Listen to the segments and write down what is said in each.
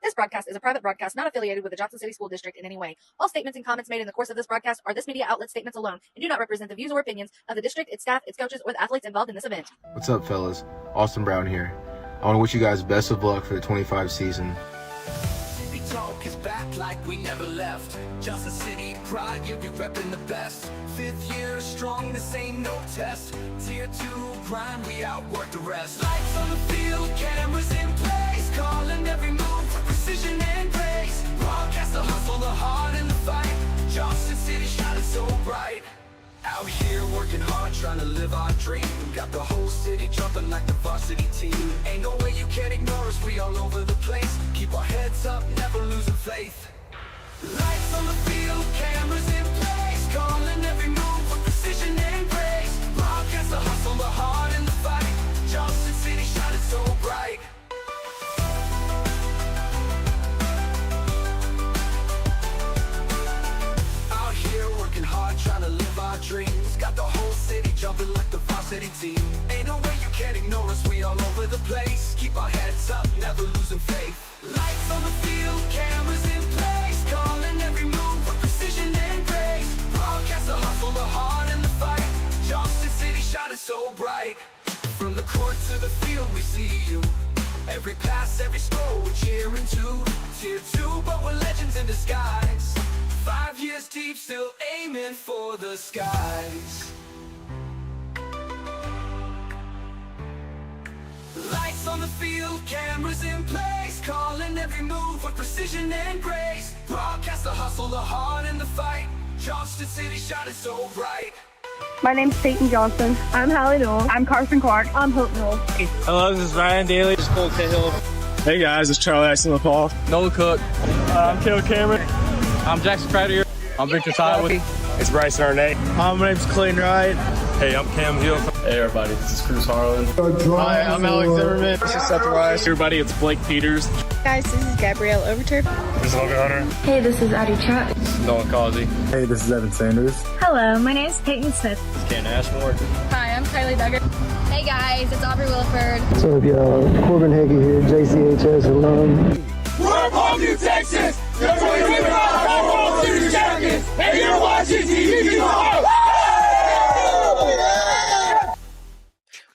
This broadcast is a private broadcast not affiliated with the Johnson City School District in any way. All statements and comments made in the course of this broadcast are this media outlet statements alone and do not represent the views or opinions of the district, its staff, its coaches, or the athletes involved in this event. What's up, fellas? Austin Brown here. I want to wish you guys best of luck for the 25 season. City talk is back like we never left. Johnson City pride, you'll be repping the best. 5th year strong, this ain't no test. Tier 2 grind, we outwork the rest. Lights on the field, cameras in place, calling every move with precision and grace. Broadcast the hustle, the heart, and the fight. Johnson City shining so bright. Out here working hard, trying to live our dream. Got the whole city jumping like the varsity team. Ain't no way you can ignore us, we all over the place. Keep our heads up, never losing faith. Lights on the field, cameras in place, calling every move with precision and grace. Broadcast the hustle, the heart, and the fight. Johnson City shining so bright. Out here working hard, trying to live our dreams. Got the whole city jumping like the varsity team. Ain't no way you can ignore us, we all over the place. Keep our heads up, never losing faith. Lights on the field, cameras in place, calling every move with precision and grace. Broadcast the hustle, the heart, and the fight. Johnson City shining so bright. From the court to the field, we see you. Every pass, every score, we're cheering too. Tier 2, but we're legends in disguise. 5 years deep, still aiming for the skies. Lights on the field, cameras in place, calling every move with precision and grace. Broadcast the hustle, the heart, and the fight. Johnson City shining so bright. My name's Peyton Johnson. I'm Hallie Newell. I'm Carson Clark. I'm Hope Newell. Hello, this is Ryan Daly. This is Cole Cahill. Hey guys, it's Charlie Axon LaPaul. Noah Cook. I'm Caleb Cameron. I'm Jackson Crowder. I'm Victor Tyler. It's Bryson Arnett. Hi, my name's Clayton Wright. Hey, I'm Cam Hill. Hey everybody, this is Cruz Harlan. Hi, I'm Alex Zimmerman. This is Seth Rice. Hey everybody, it's Blake Peters. Guys, this is Gabrielle Overturf. This is Logan Hunter. Hey, this is Addie Chat. Nolan Causey. Hey, this is Evan Sanders. Hello, my name is Peyton Smith. This is Ken Ashmore. Hi, I'm Kylie Duggar. Hey guys, it's Aubrey Williford. What's up, y'all? Corbin Hagee here, JCHS alum. We're from New Texas. The 2025 World Series champions, and you're watching TV Talk.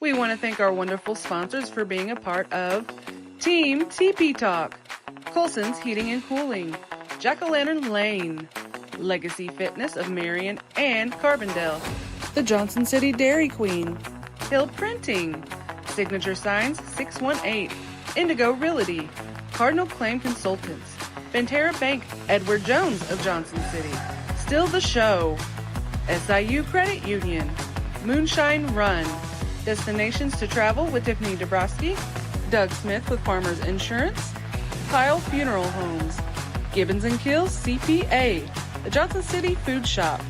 We want to thank our wonderful sponsors for being a part of Team TP Talk, Colson's Heating and Cooling, Jack-O-Lantern Lane, Legacy Fitness of Marion and Carbondale, the Johnson City Dairy Queen, Hill Printing, Signature Signs 618, Indigo Realty, Cardinal Claim Consultants, Ventura Bank, Edward Jones of Johnson City, Still the Show, SIU Credit Union, Moonshine Run, Destinations to Travel with Tiffany Dabrowski, Doug Smith with Farmers Insurance, Kyle Funeral Homes, Gibbons & Kills CPA, the Johnson City Food Shop,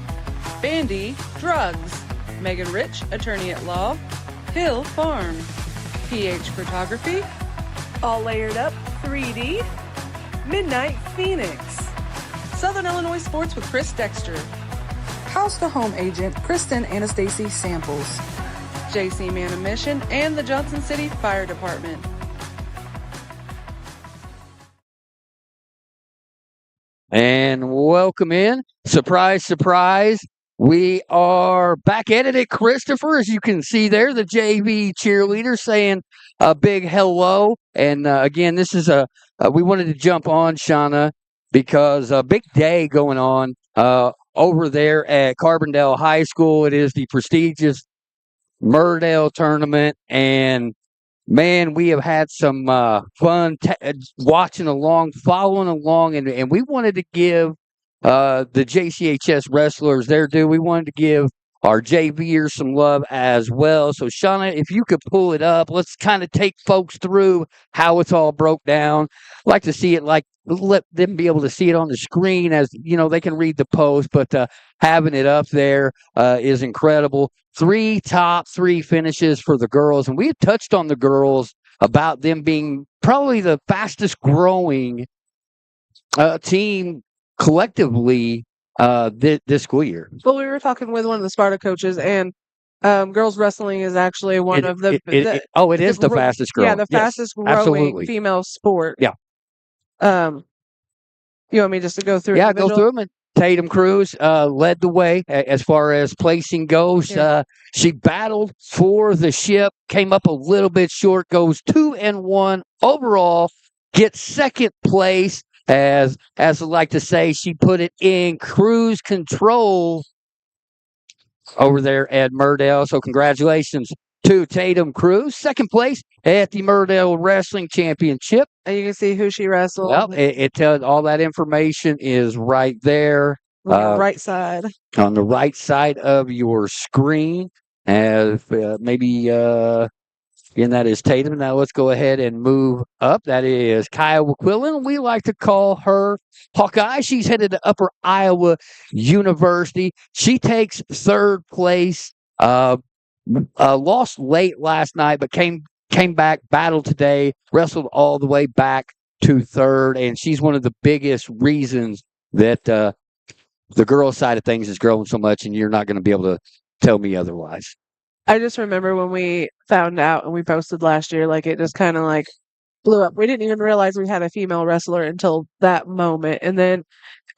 Bandy Drugs, Megan Rich, Attorney at Law, Hill Farm, PH Photography, All Layered Up 3D, Midnight Phoenix, Southern Illinois Sports with Chris Dexter, House to Home Agent Kristen Anastasia Samples, JC Man of Mission, and the Johnson City Fire Department. And welcome in. Surprise, surprise. We are back at it, Christopher. As you can see there, the JV cheerleader saying a big hello. And again, this is we wanted to jump on, Shauna, because a big day going on over there at Carbondale High School. It is the prestigious Murdale tournament, and man, we have had some fun watching along, following along, and we wanted to give the JCHS wrestlers their due. We wanted to give our JVers some love as well. So, Shauna, if you could pull it up, let's kind of take folks through how it's all broke down. I'd like to see it, like, let them be able to see it on the screen, as you know, they can read the post, but having it up there is incredible. 3 top 3 finishes for the girls, and we've touched on the girls about them being probably the fastest growing team collectively this school year. Well, we were talking with one of the Sparta coaches, and girls wrestling is actually one of the it is the fastest growing. Yeah, the fastest growing absolutely. female sport. Yeah. You want me just to go through? Yeah, go through them. And Tatum Cruz led the way as far as placing goes. She battled for the ship, came up a little bit short, goes 2-1 overall, gets second place. As I like to say, she put it in cruise control over there at Murdale. So congratulations to Tatum Cruz, second place at the Murdale Wrestling Championship. And you can see who she wrestled. Well, it tells all that information is right there. On the right side. On the right side of your screen. And and that is Tatum. Now let's go ahead and move up. That is Kyle Quillen. We like to call her Hawkeye. She's headed to Upper Iowa University. She takes third place. Lost late last night, but came back, battled today, wrestled all the way back to third, and she's one of the biggest reasons that the girls' side of things is growing so much, and you're not going to be able to tell me otherwise. I just remember when we found out and we posted last year, like it just kind of like blew up. We didn't even realize we had a female wrestler until that moment. And then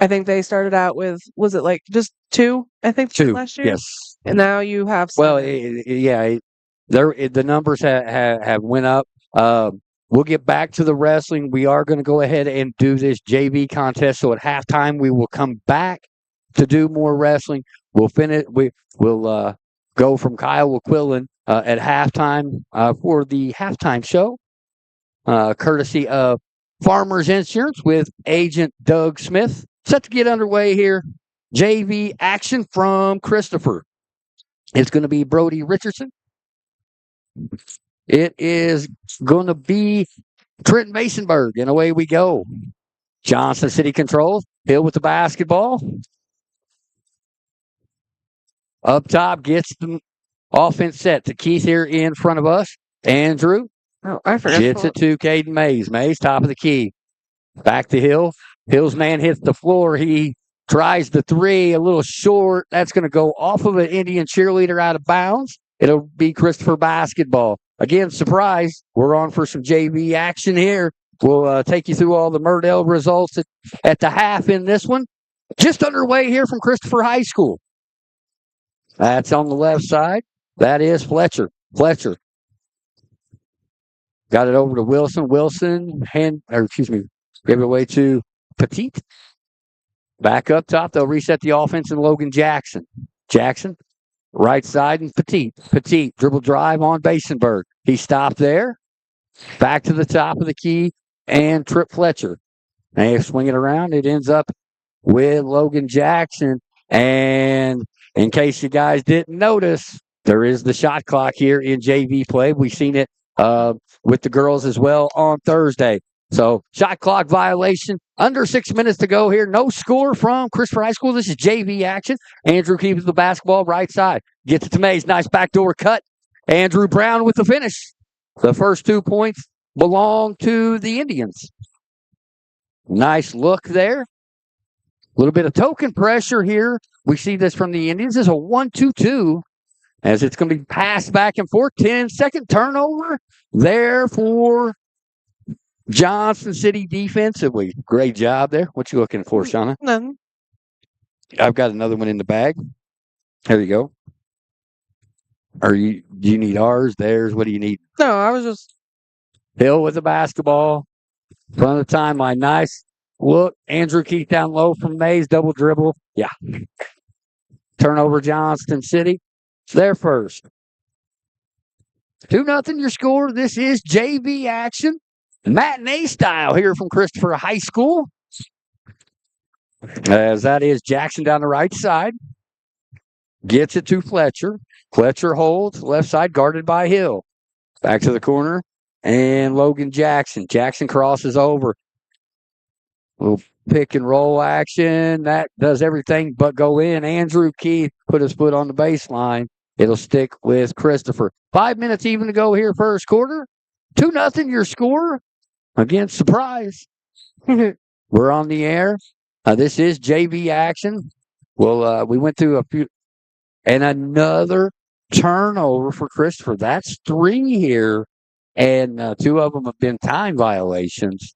I think they started out with, was it like just 2? I think 2 last year. Yes. And now you have 7. The numbers have went up. We'll get back to the wrestling. We are going to go ahead and do this JV contest. So at halftime, we will come back to do more wrestling. We'll finish. We'll go from Kyle Quillen at halftime for the halftime show, courtesy of Farmers Insurance with Agent Doug Smith. Set to get underway here. JV action from Christopher. It's going to be Brody Richardson. It is going to be Trenton Masonberg, and away we go. Johnson City controls. Hill with the basketball. Up top, gets the offense set to Keith here in front of us. Andrew. Oh, I forgot. Gets it to Caden Mays. Mays, top of the key. Back to Hill. Hill's man hits the floor. He tries the 3, a little short. That's going to go off of an Indian cheerleader out of bounds. It'll be Christopher basketball. Again, surprise. We're on for some JV action here. We'll take you through all the Murdale results at the half in this one. Just underway here from Christopher High School. That's on the left side. That is Fletcher. Fletcher got it over to Wilson. Wilson, give it away to Petit. Back up top, they'll reset the offense in Logan Jackson. Jackson, right side, and Petit. Petit, dribble drive on Basenberg. He stopped there. Back to the top of the key, and Trip Fletcher. They swing it around. It ends up with Logan Jackson. And in case you guys didn't notice, there is the shot clock here in JV play. We've seen it with the girls as well on Thursday. So, shot clock violation. Under 6 minutes to go here. No score from Christopher High School. This is JV action. Andrew keeps the basketball right side. Gets it to Mays. Nice backdoor cut. Andrew Brown with the finish. The first 2 points belong to the Indians. Nice look there. A little bit of token pressure here. We see this from the Indians. This is a 1-2-2 as it's going to be passed back and forth. 10-second turnover there for Johnson City defensively. Great job there. What you looking for, Shauna? None. I've got another one in the bag. There you go. Do you need ours, theirs? What do you need? No, I was just... Hill with the basketball. Front of the timeline. Nice look. Andrew Keith down low from Mays. Double dribble. Yeah. Turnover Johnston City. They're first. 2-0 your score. This is JV action. Matinee style here from Christopher High School. As that is Jackson down the right side. Gets it to Fletcher. Fletcher holds. Left side guarded by Hill. Back to the corner. And Logan Jackson. Jackson crosses over. Little pick and roll action. That does everything but go in. Andrew Keith put his foot on the baseline. It'll stick with Christopher. 5 minutes even to go here first quarter. 2-0 your score. Again, surprise. We're on the air. This is JV action. Well, we went through a few. And another turnover for Christopher. That's 3 here. And 2 of them have been time violations.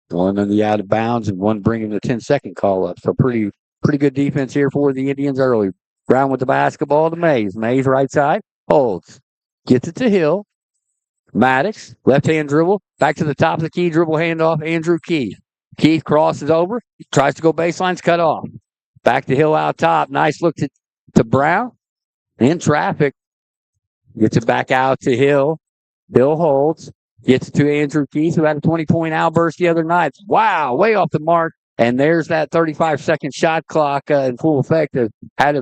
One on the out of bounds and one bringing the 10-second call up. So pretty good defense here for the Indians early. Brown with the basketball to Mays. Mays right side. Holds. Gets it to Hill. Maddox. Left-hand dribble. Back to the top of the key. Dribble handoff. Andrew Keith. Keith crosses over. Tries to go baseline's cut off. Back to Hill out top. Nice look to Brown. In traffic. Gets it back out to Hill. Hill holds. Gets it to Andrew Keith, who had a 20-point outburst the other night. Wow, way off the mark. And there's that 35-second shot clock in full effect. Had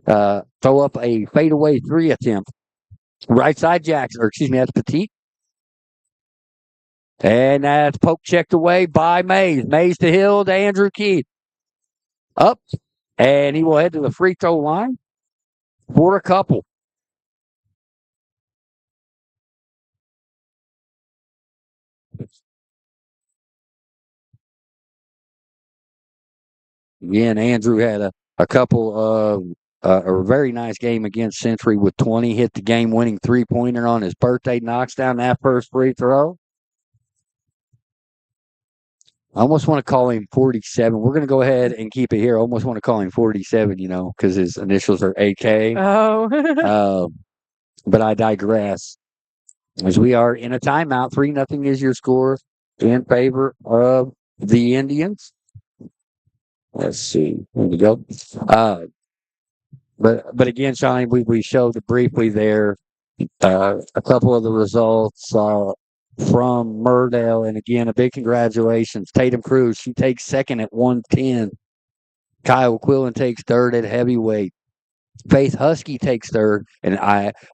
to throw up a fadeaway 3 attempt. Right side Jackson, or excuse me, that's Petit. And that's poke checked away by Mays. Mays to Hill to Andrew Keith. Up. And he will head to the free throw line for a couple. Again, Andrew had a couple of a very nice game against Century with 20. Hit the game-winning three-pointer on his birthday. Knocks down that first free throw. I almost want to call him 47. We're going to go ahead and keep it here. I almost want to call him 47, because his initials are AK. Oh. But I digress. As we are in a timeout, 3-0 is your score in favor of the Indians. Let's see. Here we go. But again, Shawnee, we showed briefly there a couple of the results from Murdale. And again, a big congratulations. Tatum Cruz, she takes second at 110. Kyle Quillen takes third at heavyweight. Faith Husky takes third. And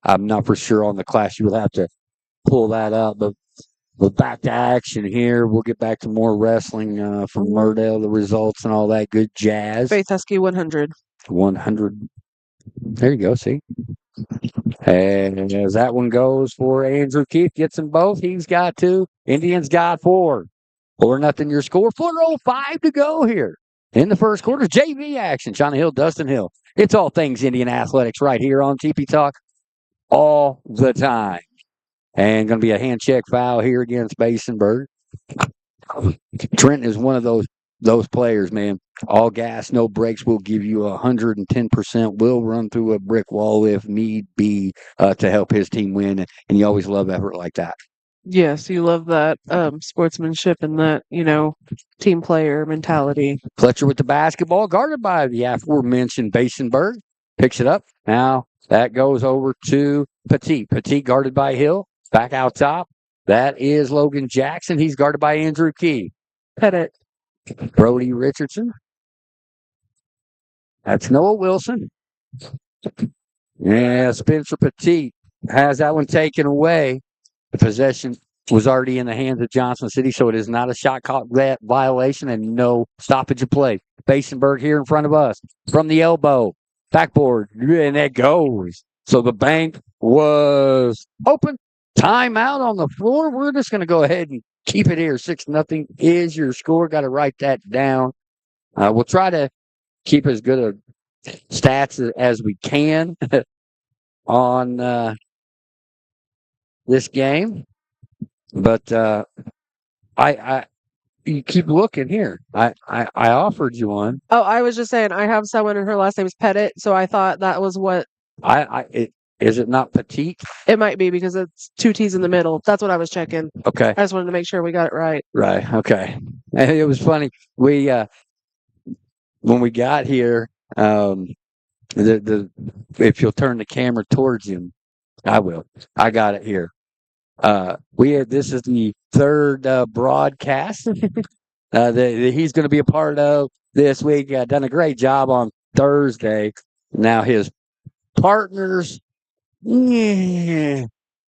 I'm not for sure on the class. You will have to pull that up. But back to action here. We'll get back to more wrestling from Murdale, the results and all that good jazz. Faith Husky 100. 100. There you go. See? And as that one goes for Andrew Keith, gets them both. He's got 2. Indians got 4. 4-0 your score. 4:05 to go here in the first quarter. JV action. Johnny Hill, Dustin Hill. It's all things Indian athletics right here on TP Talk all the time. And going to be a hand check foul here against Basenberg. Trent is one of those players, man. All gas, no brakes. Will give you 110%. Will run through a brick wall if need be to help his team win. And you always love effort like that. Yes, you love that sportsmanship and that, team player mentality. Fletcher with the basketball, guarded by the aforementioned Basenberg. Picks it up. Now that goes over to Petit. Petit guarded by Hill. Back out top. That is Logan Jackson. He's guarded by Andrew Key. Pettit. Brody Richardson. That's Noah Wilson. Yeah, Spencer Petit has that one taken away. The possession was already in the hands of Johnson City, so it is not a shot clock violation and no stoppage of play. Basenberg here in front of us from the elbow. Backboard, and that goes. So the bank was open. Timeout on the floor. We're just going to go ahead and keep it here. 6-0 is your score. Got to write that down. We'll try to keep as good a stats as we can on this game. But you keep looking here. I offered you one. Oh, I was just saying I have someone and her last name is Pettit, so I thought that was what. Is it not Petite? It might be because it's 2 T's in the middle. That's what I was checking. Okay. I just wanted to make sure we got it right. Right. Okay. And it was funny. We when we got here, if you'll turn the camera towards him, I will. I got it here. This is the third broadcast that he's going to be a part of this week. Done a great job on Thursday. Now his partners. Yeah.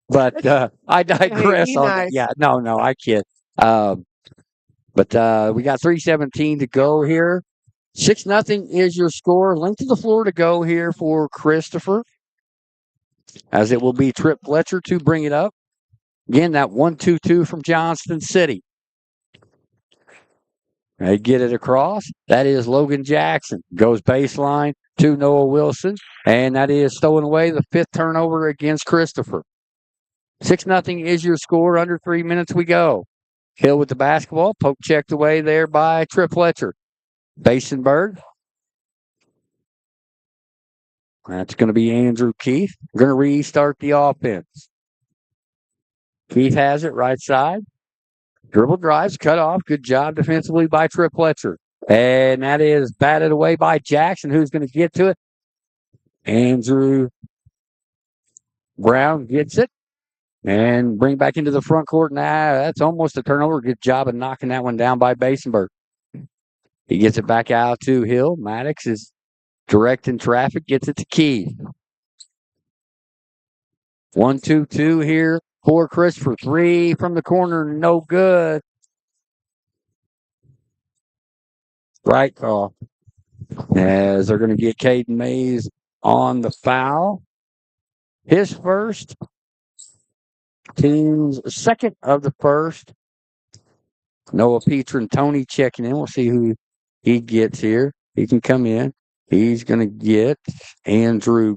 But I digress on that. Yeah, no, I kid. But we got 3:17 to go here. 6-0 is your score. Length of the floor to go here for Christopher. As it will be Trip Fletcher to bring it up. Again, that 1-2-2 from Johnston City. They get it across. That is Logan Jackson. Goes baseline to Noah Wilson. And that is stowing away the 5th turnover against Christopher. 6-0 is your score. Under 3 minutes we go. Hill with the basketball. Poke checked away there by Tripp Fletcher. Basenberg. That's going to be Andrew Keith. We're going to restart the offense. Keith has it right side. Dribble drives, cut off. Good job defensively by Tripp Fletcher. And that is batted away by Jackson. Who's going to get to it? Andrew Brown gets it. And bring back into the front court. That's almost a turnover. Good job of knocking that one down by Basenberg. He gets it back out to Hill. Maddox is directing traffic. Gets it to Keith. 1-2-2 here for Christopher. 3 from the corner. No good. Right call. As they're going to get Caden Mays on the foul. His first. Team's second of the first. Noah Petron, Tony checking in. We'll see who he gets here. He can come in. He's going to get Andrew.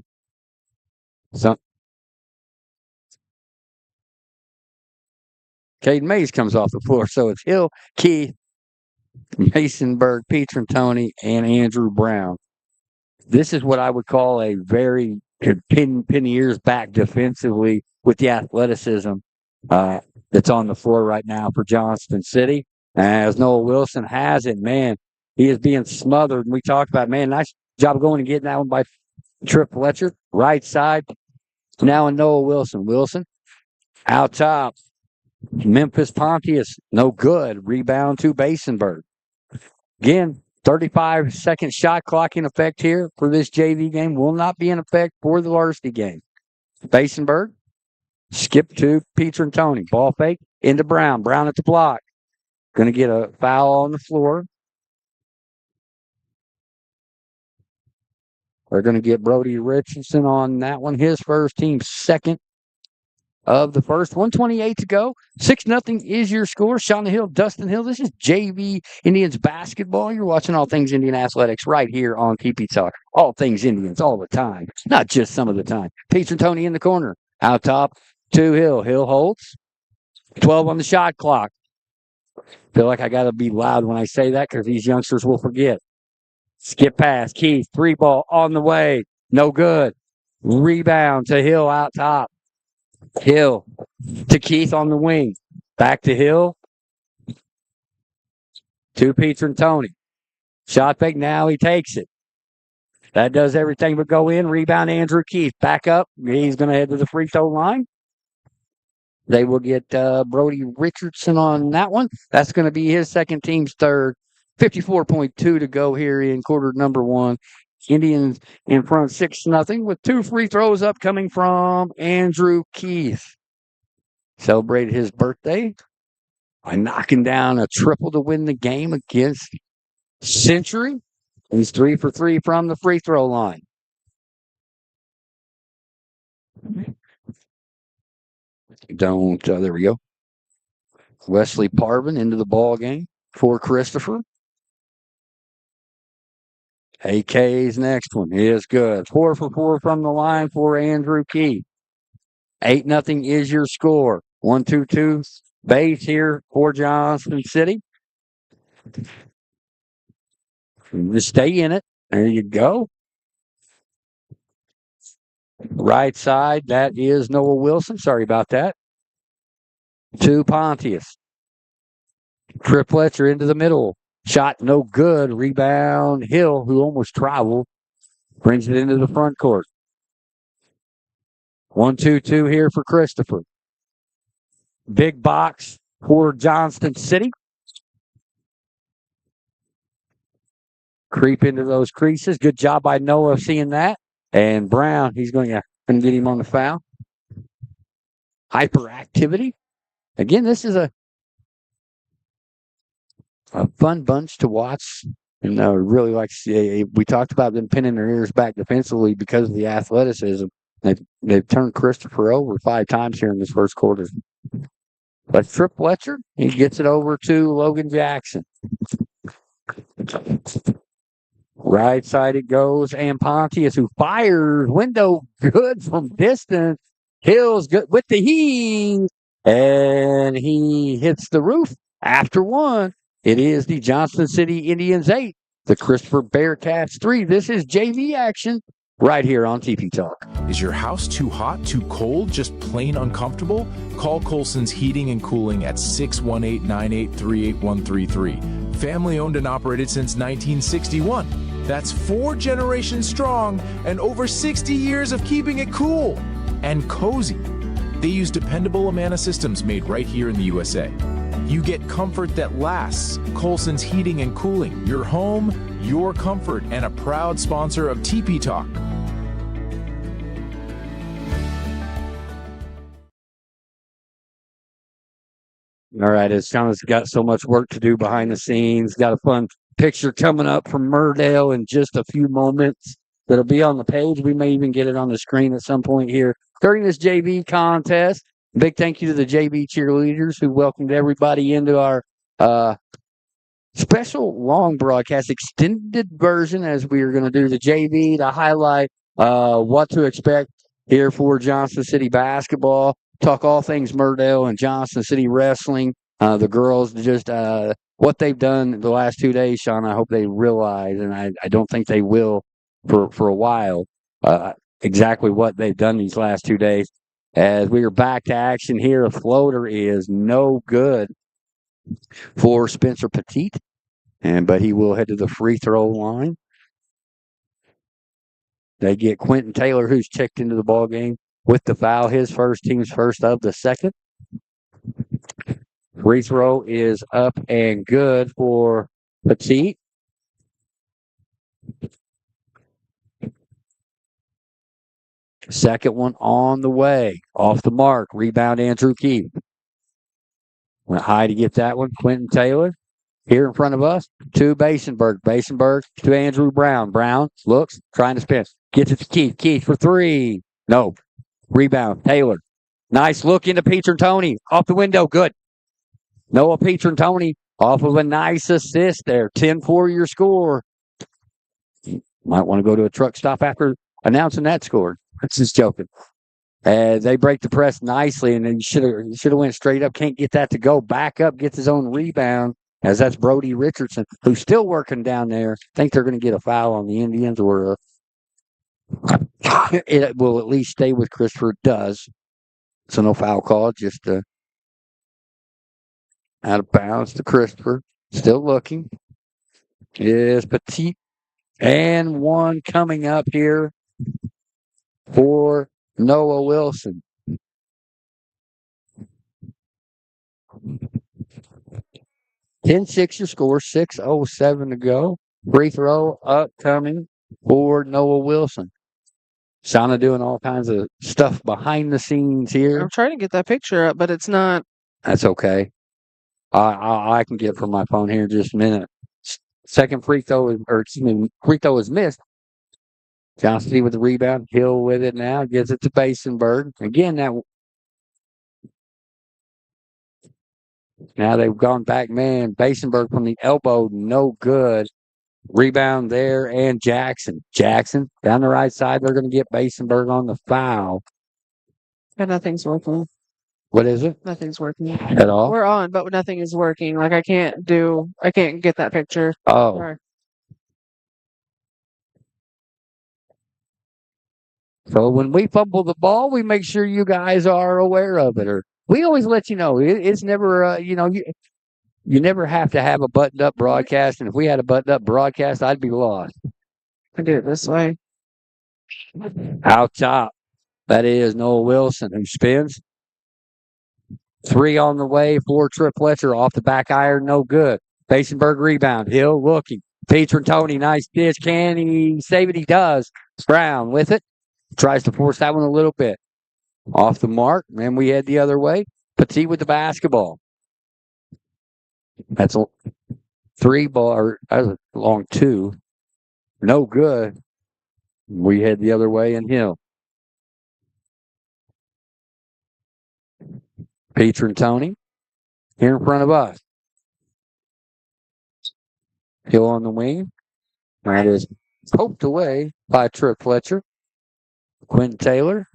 Caden Mays comes off the floor. So it's Hill, Keith, Masonberg, Petron, Tony, and Andrew Brown. This is what I would call a very pin ears back defensively with the athleticism that's on the floor right now for Johnston City. As Noah Wilson has it, man, he is being smothered. And we talked about, man, nice job going and getting that one by Tripp Fletcher. Right side. Now in Noah Wilson. Wilson out top. Memphis Pontius, no good. Rebound to Basenberg. Again, 35-second shot clock in effect here for this JV game. Will not be in effect for the varsity game. Basenberg, skip to Peter and Tony. Ball fake into Brown. Brown at the block. Going to get a foul on the floor. They're going to get Brody Richardson on that one. His first, team second of the first. 1:28 to go. 6-0 is your score. Shauna Hill, Dustin Hill. This is JV Indians basketball. You're watching All Things Indian Athletics right here on TP Talk. All things Indians all the time, not just some of the time. Peter and Tony in the corner. Out top to Hill. Hill holds. 12 on the shot clock. Feel like I got to be loud when I say that because these youngsters will forget. Skip pass. Keith, 3-ball on the way. No good. Rebound to Hill out top. Hill to Keith on the wing. Back to Hill. To Peter and Tony. Shot fake. Now he takes it. That does everything but go in. Rebound Andrew Keith. Back up. He's going to head to the free throw line. They will get Brody Richardson on that one. That's going to be his second, team's third. 54.2 to go here in quarter number one. Indians in front 6-0 with 2 free throws upcoming from Andrew Keith. Celebrated his birthday by knocking down a triple to win the game against Century. He's 3 for 3 from the free throw line. There we go. Wesley Parvin into the ball game for Christopher. AK's next one is good. 4 for 4 from the line for Andrew Keith. 8-0 is your score. 1-2-2 base here for Johnston City. Just stay in it. There you go. Right side, that is Noah Wilson. Sorry about that. To Pontius. Tripp Fletcher into the middle. Shot no good. Rebound Hill, who almost traveled. Brings it into the front court. 1-2-2 here for Christopher. Big box for Johnston City. Creep into those creases. Good job by Noah seeing that. And Brown, he's going to get him on the foul. Hyperactivity. Again, this is a fun bunch to watch. And I really like to see. We talked about them pinning their ears back defensively because of the athleticism. They've turned Christopher over 5 times here in this first quarter. But Tripp Fletcher, he gets it over to Logan Jackson. Right side it goes, and Pontius, who fires window good from distance. Hill's good with the heat, and he hits the roof After one, it is the Johnson City Indians 8, the Christopher Bearcats 3. This is JV action right here on TP Talk. Is your house too hot, too cold, just plain uncomfortable? Call Colson's Heating and Cooling at 618-983-8133. Family owned and operated since 1961. That's 4 generations strong and over 60 years of keeping it cool and cozy. They use dependable Amana systems made right here in the USA. You get comfort that lasts. Colson's Heating and Cooling, your home, your comfort, and a proud sponsor of TP Talk. All right, as Sean's got so much work to do behind the scenes, got a fun picture coming up from Murdale in just a few moments that'll be on the page. We may even get it on the screen at some point here during this JV contest. Big thank you to the JV cheerleaders who welcomed everybody into our special long broadcast extended version, as we are going to do the JV to highlight what to expect here for Johnson City basketball. Talk all things Murdale and Johnson City wrestling. The girls, just what they've done the last 2 days, Sean, I hope they realize, and I don't think they will for a while, exactly what they've done these last 2 days. As we are back to action here, a floater is no good for Spencer Petit, but he will head to the free throw line. They get Quentin Taylor, who's checked into the ball game with the foul, his team's first of the second. Free throw is up and good for Petit. Second one on the way. Off the mark. Rebound, Andrew Keefe. Went high to get that one. Quentin Taylor here in front of us to Basenberg. Basenberg to Andrew Brown. Brown looks, trying to spin. Gets it to Keefe. Keefe for three. No. Rebound, Taylor. Nice look into Pietrantoni. Off the window. Good. Noah Pietrantoni off of a nice assist there. 10-4 your score. Might want to go to a truck stop after announcing that score. That's just joking. They break the press nicely, and then you should have went straight up. Can't get that to go. Back up, gets his own rebound, as that's Brody Richardson, who's still working down there. Think they're going to get a foul on the Indians, or it will at least stay with Christopher. Does. So no foul call, just out of bounds to Christopher. Still looking. Is Petit. And one coming up here for Noah Wilson. 10-6 your score, 6:07 to go. Free throw upcoming for Noah Wilson. Shauna doing all kinds of stuff behind the scenes here. I'm trying to get that picture up, but it's not. That's okay. I can get it from my phone here in just a minute. Second free throw is missed. Johnson City with the rebound. Hill with it now. Gives it to Basenberg. Again, now they've gone back, man. Basenberg from the elbow, no good. Rebound there, and Jackson. Jackson down the right side. They're going to get Basenberg on the foul. And nothing's working. What is it? Nothing's working At all? We're on, but nothing is working. Like I can't get that picture. Oh. Sorry. So when we fumble the ball, we make sure you guys are aware of it. Or we always let you know. It's never, you never have to have a buttoned-up broadcast. And if we had a buttoned-up broadcast, I'd be lost. I do it this way. Out top. That is Noah Wilson, who spins. Three on the way for Trip Fletcher. Off the back iron, no good. Basenberg rebound. Hill looking. Pietrantoni, nice pitch. Can he save it? He does. Brown with it. Tries to force that one a little bit. Off the mark. And we head the other way. Petit with the basketball. That's a 3 ball, or that's a long 2. No good. We head the other way in Hill. Pietrantoni here in front of us. Hill on the wing. That is poked away by Trip Fletcher. Quentin Taylor.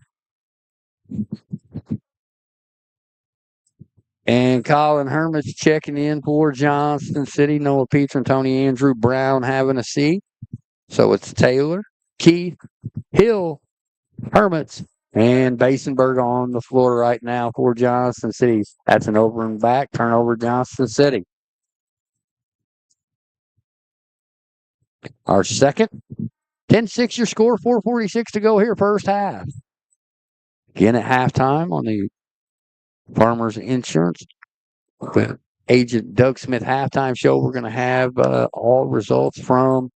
And Colin Hermit's checking in for Johnston City. Noah Peter and Tony Andrew Brown having a seat. So it's Taylor, Keith, Hill, Hermits, and Basenberg on the floor right now for Johnston City. That's an over and back turnover, Johnston City. Our second, 10-6 your score, 4:46 to go here, first half. Again at halftime on the Farmers Insurance Agent Doug Smith halftime show. We're going to have all results from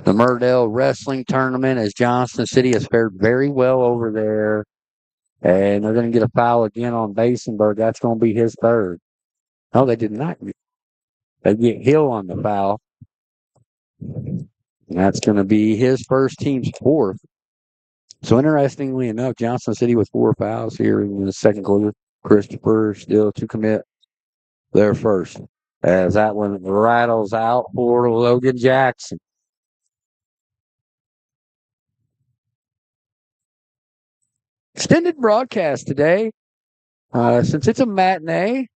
the Murdell Wrestling Tournament as Johnston City has fared very well over there. And they're going to get a foul again on Basenberg. That's going to be his third. No, they did not. They get Hill on the foul. And that's going to be his first, team's fourth. So interestingly enough, Johnston City with 4 fouls here in the second quarter. Christopher still to commit their first. As that one rattles out for Logan Jackson. Extended broadcast today. Since it's a matinee,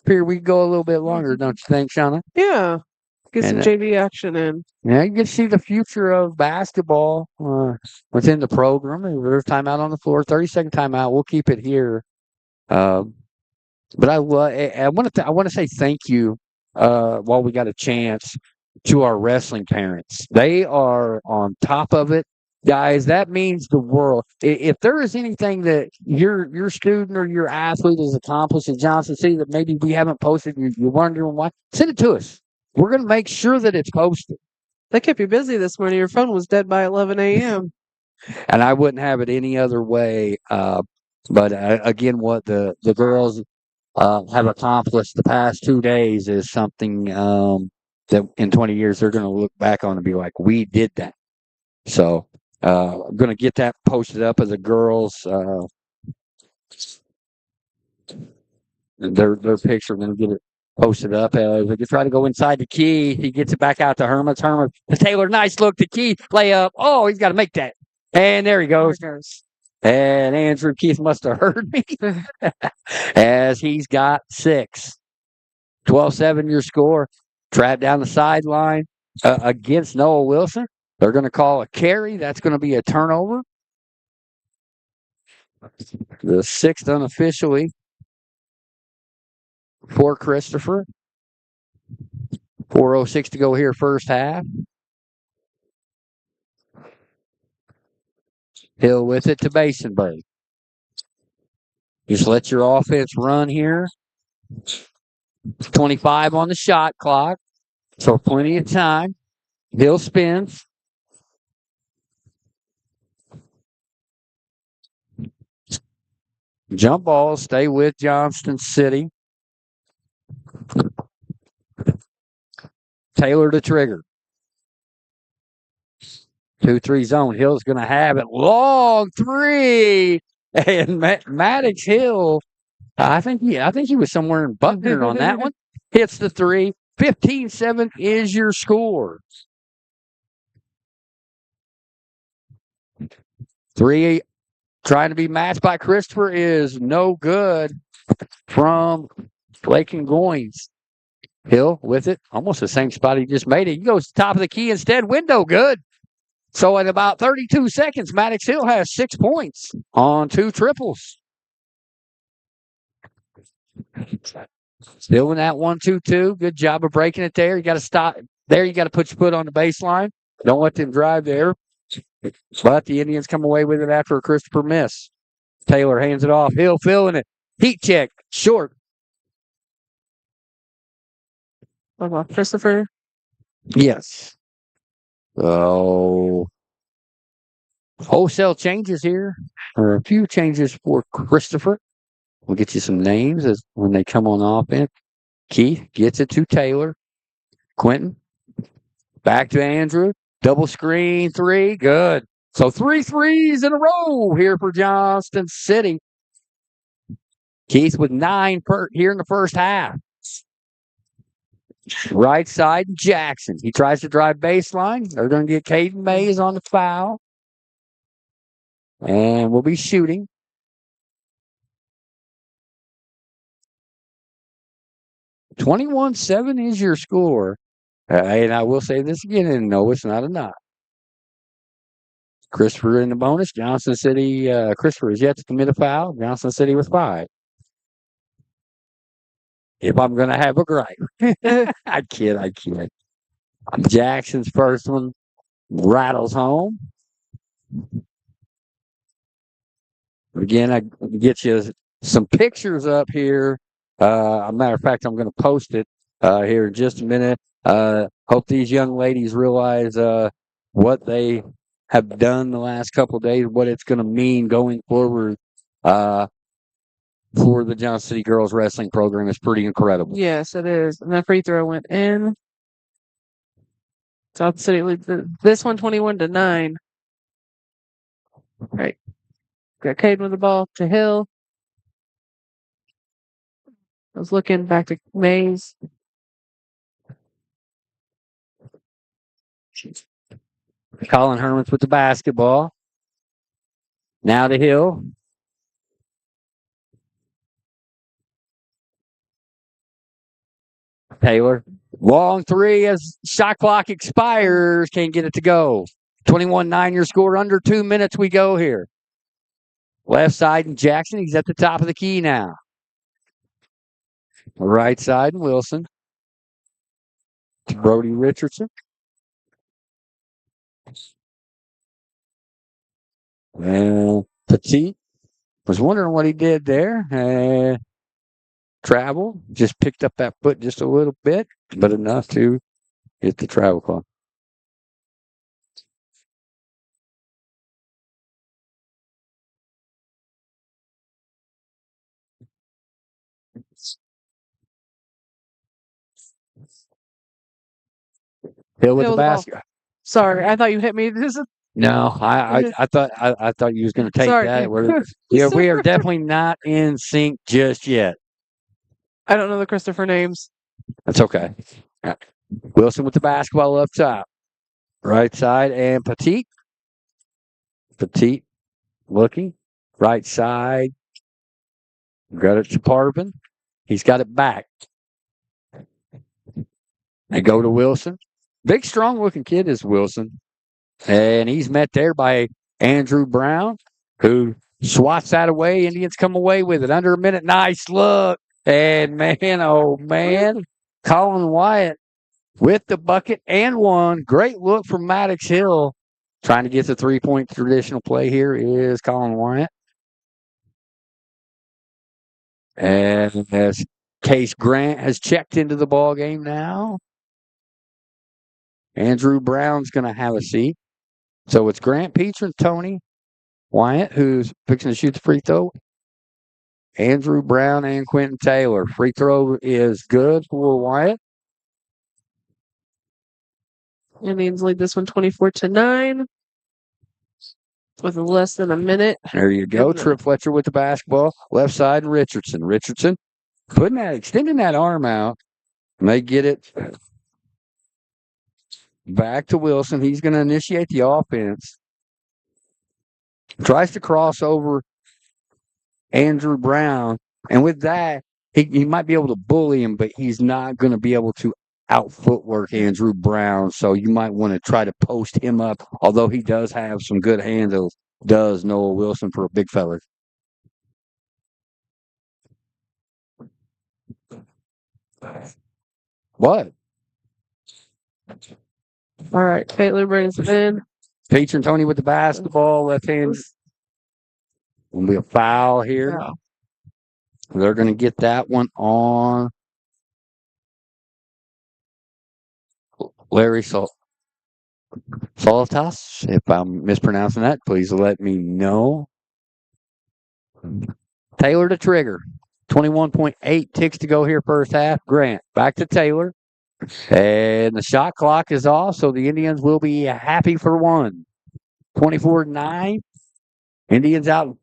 here we go a little bit longer, don't you think, Shauna? Yeah. Get some JV action in. Yeah, you can see the future of basketball within the program. There's timeout on the floor, 30-second timeout. We'll keep it here. But I want to say thank you while we got a chance to our wrestling parents. They are on top of it. Guys, that means the world. If there is anything that your student or your athlete has accomplished in Johnson City that maybe we haven't posted, you're wondering why, send it to us. We're going to make sure that it's posted. They kept you busy this morning. Your phone was dead by 11 a.m. And I wouldn't have it any other way. But again, what the girls have accomplished the past 2 days is something that in 20 years they're going to look back on and be like, we did that. So I'm going to get that posted up as the girls. Their picture, going to get it posted up. They try to go inside the key. He gets it back out to Hermits. Taylor, nice look. The key lay up. Oh, he's got to make that. And there he goes. And Andrew Keith must have heard me as he's got 6. 12-7 your score. Trap down the sideline against Noah Wilson. They're going to call a carry. That's going to be a turnover. The 6th unofficially for Christopher. 4:06 to go here, first half. Hill with it to Basenberg. Just let your offense run here. 25 on the shot clock, so plenty of time. Hill spins. Jump balls stay with Johnston City. Taylor to trigger. 2-3 zone. Hill's going to have it. Long 3. And Maddox Hill, I think he was somewhere in Buckner on that one. Hits the 3. 15-7 is your score. 3 trying to be matched by Christopher is no good from Blake and Goins. Hill with it. Almost the same spot he just made it. He goes top of the key instead. Window good. So in about 32 seconds, Maddox Hill has 6 points on 2 triples. Still in that 1-2-2. Good job of breaking it there. You got to stop there. You got to put your foot on the baseline. Don't let them drive there. But the Indians come away with it after a Christopher miss. Taylor hands it off. Hill filling it. Heat check. Short. Christopher? Yes. So, wholesale changes here. Or a few changes for Christopher. We'll get you some names as when they come on offense. Keith gets it to Taylor. Quentin. Back to Andrew. Double screen 3. Good. So 3 threes in a row here for Johnston City. Keith with 9 here in the first half. Right side, Jackson. He tries to drive baseline. They're going to get Caden Mays on the foul. And we'll be shooting. 21-7 is your score. And I will say this again, and no, it's not a knock. Christopher in the bonus. Johnson City, Christopher is yet to commit a foul. Johnson City with 5. If I'm going to have a gripe. I kid. Jackson's first one rattles home. Again, I get you some pictures up here. A matter of fact, I'm going to post it here in just a minute. Hope these young ladies realize what they have done the last couple of days, what it's going to mean going forward for the Johnson City girls wrestling program is pretty incredible. Yes, it is. And that free throw went in. South City leads this one 21-9. Right. Got Caden with the ball to Hill. I was looking back to Mays. Colin Hermans with the basketball. Now to Hill. Taylor. Long three as shot clock expires. Can't get it to go. 21-9 your score. Under 2 minutes we go here. Left side and Jackson. He's at the top of the key now. Right side and Wilson. Brody Richardson. And Petit. Was wondering what he did there. Travel. Just picked up that foot just a little bit, but enough to hit the travel clock. Hill with the basket. Sorry, I thought you hit me. This is No, I thought you was going to take Sorry. that. We are definitely not in sync just yet. I don't know the Christopher names. That's okay. Wilson with the basketball up top. Right side and Petit. Petit looking. Right side. Got it to Parvin. He's got it back. They go to Wilson. Big, strong looking kid is Wilson. And he's met there by Andrew Brown, who swats that away. Indians come away with it. Under a minute. Nice look. And man, oh man. Colin Wyatt with the bucket and one. Great look from Maddox Hill. Trying to get the 3-point traditional play here is Colin Wyatt. And as Case Grant has checked into the ball game now. Andrew Brown's going to have a seat. So it's Grant Petrin, Tony Wyatt, who's fixing to shoot the free throw. Andrew Brown and Quentin Taylor. Free throw is good for Wyatt. Indians lead this one 24-9 with less than a minute. There you go. Trip Fletcher with the basketball. Left side, Richardson. Richardson extending that arm out. And they get it back to Wilson. He's going to initiate the offense. Tries to cross over Andrew Brown. And with that, he might be able to bully him, but he's not going to be able to out footwork Andrew Brown. So you might want to try to post him up, although he does have some good handles, does Noah Wilson for a big fella. What? All right, Taylor brings it in. Peach and Tony with the basketball, left hand. Will be a foul here. Yeah. They're going to get that one on Larry Solitas. If I'm mispronouncing that, please let me know. Taylor to trigger. 21.8 ticks to go here first half. Grant back to Taylor. And the shot clock is off, so the Indians will be happy for one. 24-9. Indians out.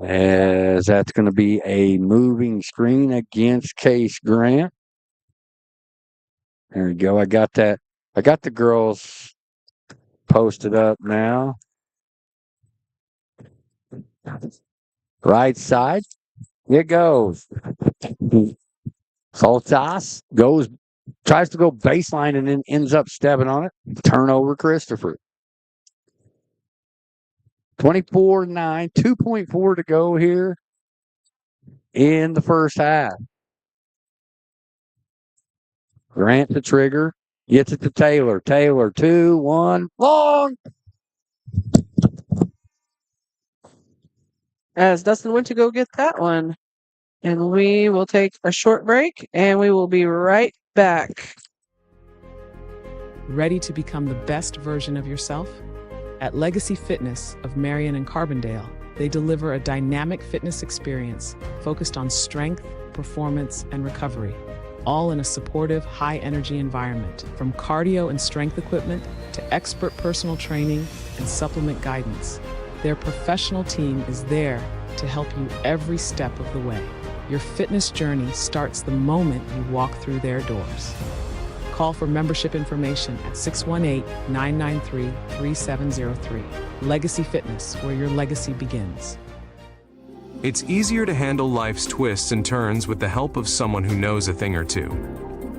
As that's going to be a moving screen against Case Grant. There we go. I got that. I got the girls posted up now. Right side. It goes. Saltas tries to go baseline and then ends up stepping on it. Turnover, Christopher. 24-9, 2.4 to go here in the first half. Grant the trigger. Gets it to Taylor. Taylor, 2-1. Long. As Dustin went to go get that one. And we will take a short break, and we will be right back. Ready to become the best version of yourself? At Legacy Fitness of Marion and Carbondale, they deliver a dynamic fitness experience focused on strength, performance, and recovery, all in a supportive, high-energy environment. From cardio and strength equipment to expert personal training and supplement guidance, their professional team is there to help you every step of the way. Your fitness journey starts the moment you walk through their doors. Call for membership information at 618-993-3703. Legacy Fitness, where your legacy begins. It's easier to handle life's twists and turns with the help of someone who knows a thing or two.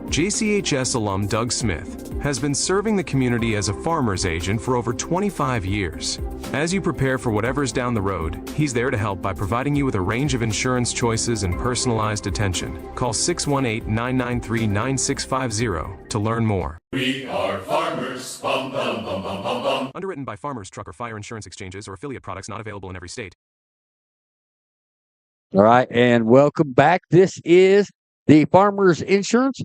JCHS alum Doug Smith has been serving the community as a farmer's agent for over 25 years. As you prepare for whatever's down the road, he's there to help by providing you with a range of insurance choices and personalized attention. Call 618-993-9650 to learn more. We are farmers. Bum, bum, bum, bum, bum, bum. Underwritten by Farmers Truck or Fire Insurance Exchanges or affiliate products not available in every state. All right, and welcome back. This is the Farmers Insurance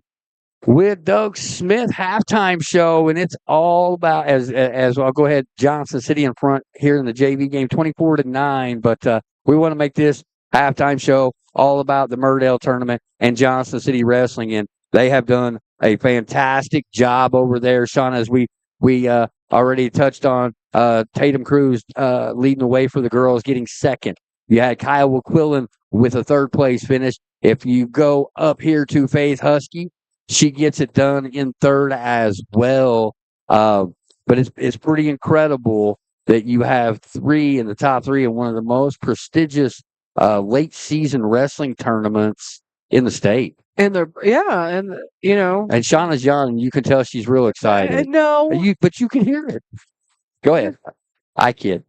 with Doug Smith halftime show, and it's all about as I'll go ahead. Johnson City in front here in the JV game, 24-9. But we want to make this halftime show all about the Murdale tournament and Johnson City Wrestling, and they have done a fantastic job over there, Sean. As we already touched on, Tatum Cruz leading the way for the girls, getting second. You had Kyle Quillen with a third place finish. If you go up here to Faith Husky, she gets it done in third as well. But it's pretty incredible that you have three in the top three in one of the most prestigious late season wrestling tournaments in the state. And and And Shauna's young, and you can tell she's real excited. No, but you can hear it. Go ahead. I kid.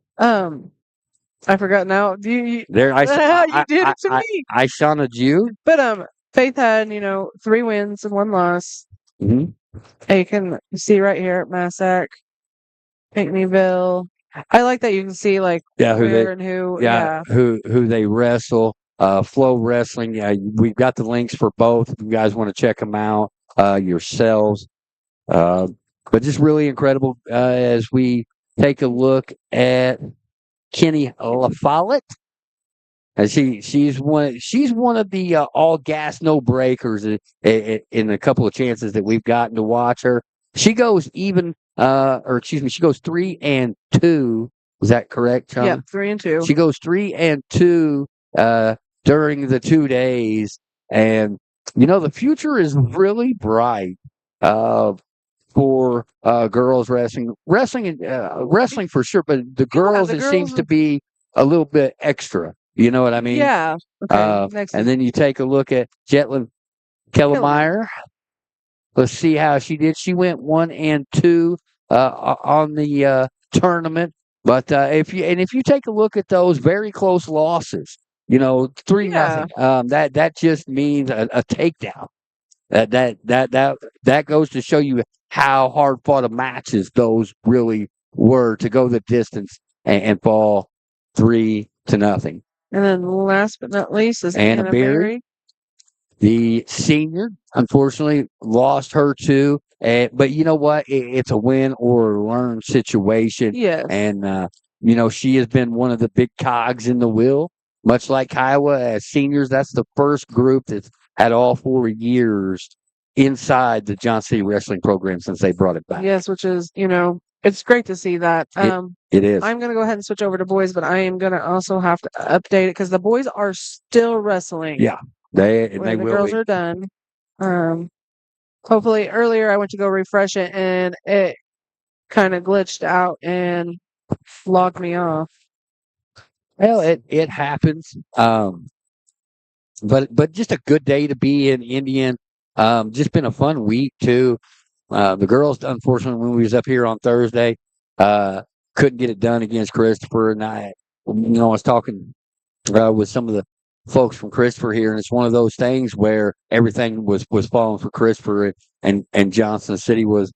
I forgot now. You did it to me. I Shauna'd you. But Faith had 3 wins and 1 loss. Mm-hmm. And you can see right here at Massac, Pinckneyville. I like that you can see who they wrestle. Flow Wrestling. Yeah, we've got the links for both. If you guys want to check them out yourselves. But just really incredible as we take a look at Kenny LaFollette. And she's one of the all gas no breakers in a couple of chances that we've gotten to watch her. She goes she goes 3-2. Is that correct, Sean? Yeah, 3-2. She goes 3-2 during the 2 days, and the future is really bright for girls wrestling for sure. But the girls, it seems to be a little bit extra. You know what I mean? Yeah. Okay, next. And then you take a look at Jetlyn Kellemeyer. Let's see how she did. She went 1-2 on the tournament. But if you take a look at those very close losses, 3-0, that just means a takedown. That goes to show you how hard fought of matches those really were, to go the distance and fall 3-0. And then last but not least is Anna Berry, the senior. Unfortunately, lost her too. But you know what? It's a win or learn situation. Yes. And, she has been one of the big cogs in the wheel, much like Kiowa as seniors. That's the first group that's had all 4 years inside the Johnson City Wrestling program since they brought it back. Yes, which is, it's great to see that. It is. I'm going to go ahead and switch over to boys, but I am going to also have to update it because the boys are still wrestling. Yeah, they will. The girls are done. Hopefully, earlier I went to go refresh it and it kind of glitched out and logged me off. Well, it happens. But just a good day to be in Indian. Just been a fun week too. The girls, unfortunately, when we was up here on Thursday, couldn't get it done against Christopher. And I was talking with some of the folks from Christopher here, and it's one of those things where everything was falling for Christopher, and Johnson City was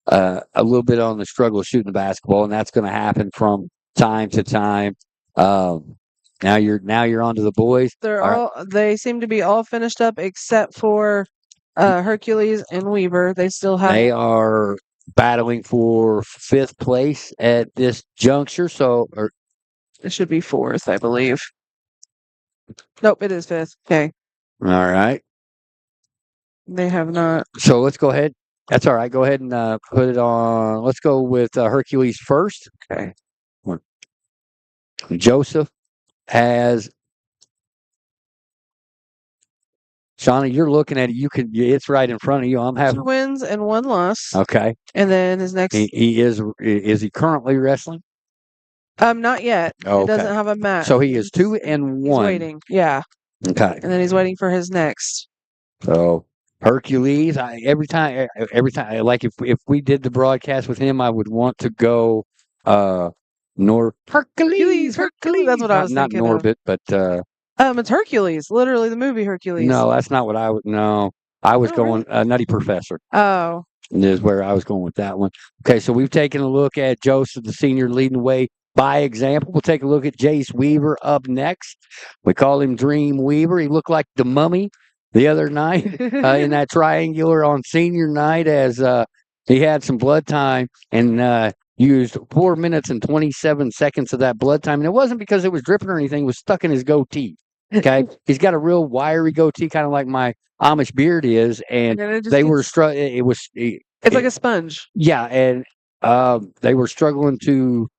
a little bit on the struggle of shooting the basketball, and that's going to happen from time to time. Now you're on to the boys. They seem to be all finished up except for Hercules and Weaver. They still have. They are battling for 5th place at this juncture. It should be 4th, I believe. Nope, it is 5th. Okay. All right. They have not. So let's go ahead. That's all right. Go ahead and put it on. Let's go with Hercules first. Okay. Joseph has. Shauna, you're looking at it. It's right in front of you. I'm having 2 wins and 1 loss. Okay. And then his next. He is he currently wrestling? Not yet. Okay. He doesn't have a match. So he is 2-1. He's waiting. Yeah. Okay. And then he's waiting for his next. So Hercules, every time, like if we did the broadcast with him, I would want to go Hercules. That's what I was not thinking Norbit, but it's Hercules. Literally the movie Hercules. no, that's not what I would. No, I was going Nutty Professor. Oh. Is where I was going with that one. Okay, so we've taken a look at Joseph, the senior, leading the way by example. We'll take a look at Jace Weaver up next. We call him Dream Weaver. He looked like the mummy the other night in that triangular on senior night as he had some blood time and used 4 minutes and 27 seconds of that blood time. And it wasn't because it was dripping or anything. It was stuck in his goatee. Okay. He's got a real wiry goatee, kind of like my Amish beard is. And they were it's like a sponge. Yeah. And they were struggling to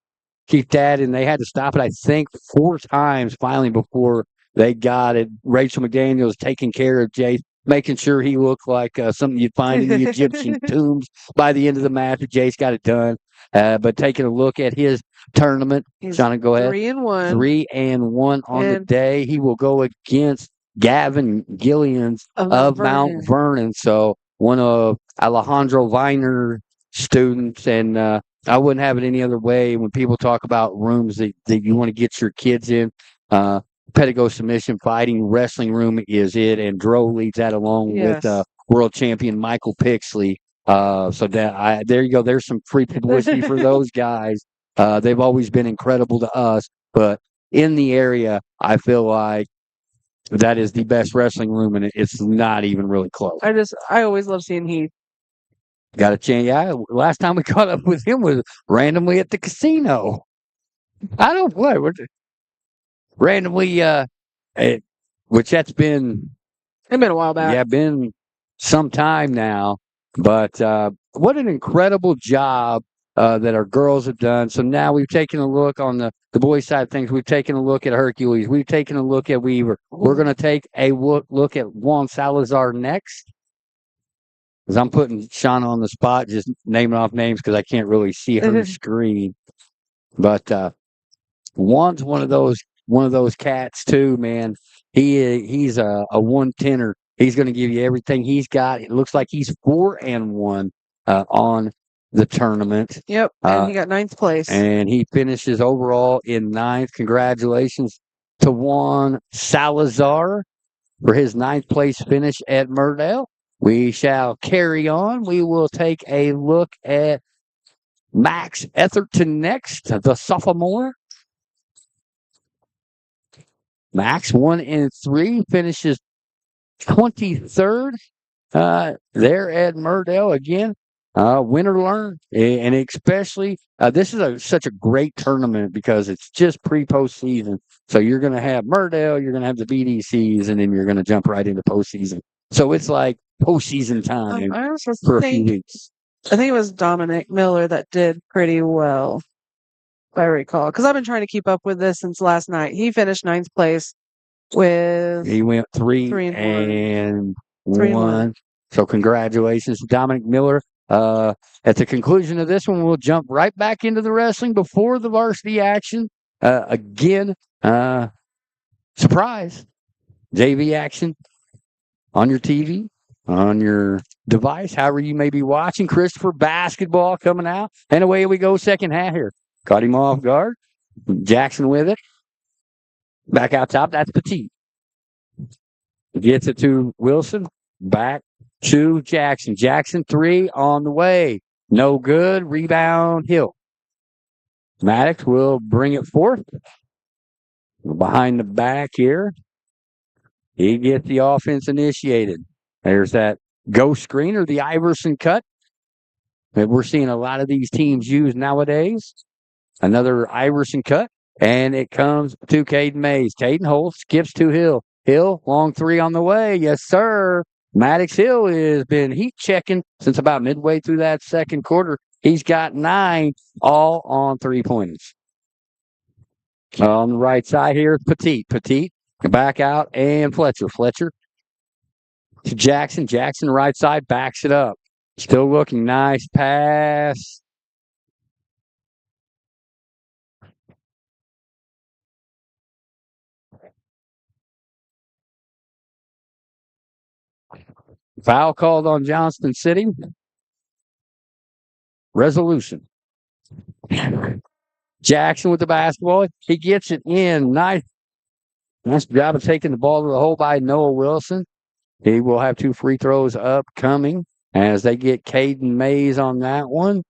keep that, and they had to stop it, I think, 4 times finally before they got it. Rachel McDaniels taking care of Jace, making sure he looked like something you'd find in the Egyptian tombs. By the end of the match, Jace got it done. But taking a look at his tournament, Shauna, go ahead. 3-1. 3-1 on the day. He will go against Gavin Gillians of Mount Vernon. So one of Alejandro Viner students, and I wouldn't have it any other way. When people talk about rooms that you want to get your kids in, Pedigo Submission Fighting Wrestling Room is it, and Dro leads that along with world champion Michael Pixley. So there you go. There's some free publicity for those guys. They've always been incredible to us, but in the area, I feel like that is the best wrestling room, and it's not even really close. I always love seeing Heath. Got a chance. Yeah, last time we caught up with him was randomly at the casino. I don't what randomly, which that's been. It's been a while back. Yeah, been some time now. But what an incredible job that our girls have done. So now we've taken a look on the boys' side of things. We've taken a look at Hercules. We've taken a look at Weaver. We're going to take a look at Juan Salazar next. Because I'm putting Shauna on the spot, just naming off names because I can't really see her screen. But Juan's one of those cats too, man. He's a 110er. He's going to give you everything he's got. It looks like he's 4-1 on the tournament. Yep, and he got 9th place. And he finishes overall in 9th. Congratulations to Juan Salazar for his 9th place finish at Murdale. We shall carry on. We will take a look at Max Etherton next, the sophomore. Max 1-3, finishes 23rd there at Murdale again. Win or learn, and especially this is such a great tournament because it's just pre-postseason. So you're going to have Murdale, you're going to have the BDCs, and then you're going to jump right into postseason. So it's like postseason time for a few weeks. I think it was Dominic Miller that did pretty well, if I recall, because I've been trying to keep up with this since last night. He finished 9th place with. He went 3-1. So congratulations to Dominic Miller. At the conclusion of this one, we'll jump right back into the wrestling before the varsity action. again, surprise, JV action on your TV, on your device, however you may be watching. Christopher basketball coming out. And away we go, second half here. Caught him off guard. Jackson with it. Back out top. That's Petit. Gets it to Wilson. Back to Jackson. Jackson 3 on the way. No good. Rebound Hill. Maddox will bring it forth. Behind the back here. He gets the offense initiated. There's that ghost screen or the Iverson cut that we're seeing a lot of these teams use nowadays. Another Iverson cut. And it comes to Caden Mays. Caden Holt skips to Hill. Hill, long 3 on the way. Yes, sir. Maddox Hill has been heat checking since about midway through that second quarter. He's got 9, all on 3-pointers. On the right side here, Petit. Petit, back out, and Fletcher. Fletcher to Jackson. Jackson, right side, backs it up. Still looking. Nice pass. Foul called on Johnston City. Resolution. Jackson with the basketball. He gets it in. Nice job of taking the ball to the hole by Noah Wilson. He will have 2 free throws upcoming as they get Caden Mays on that one.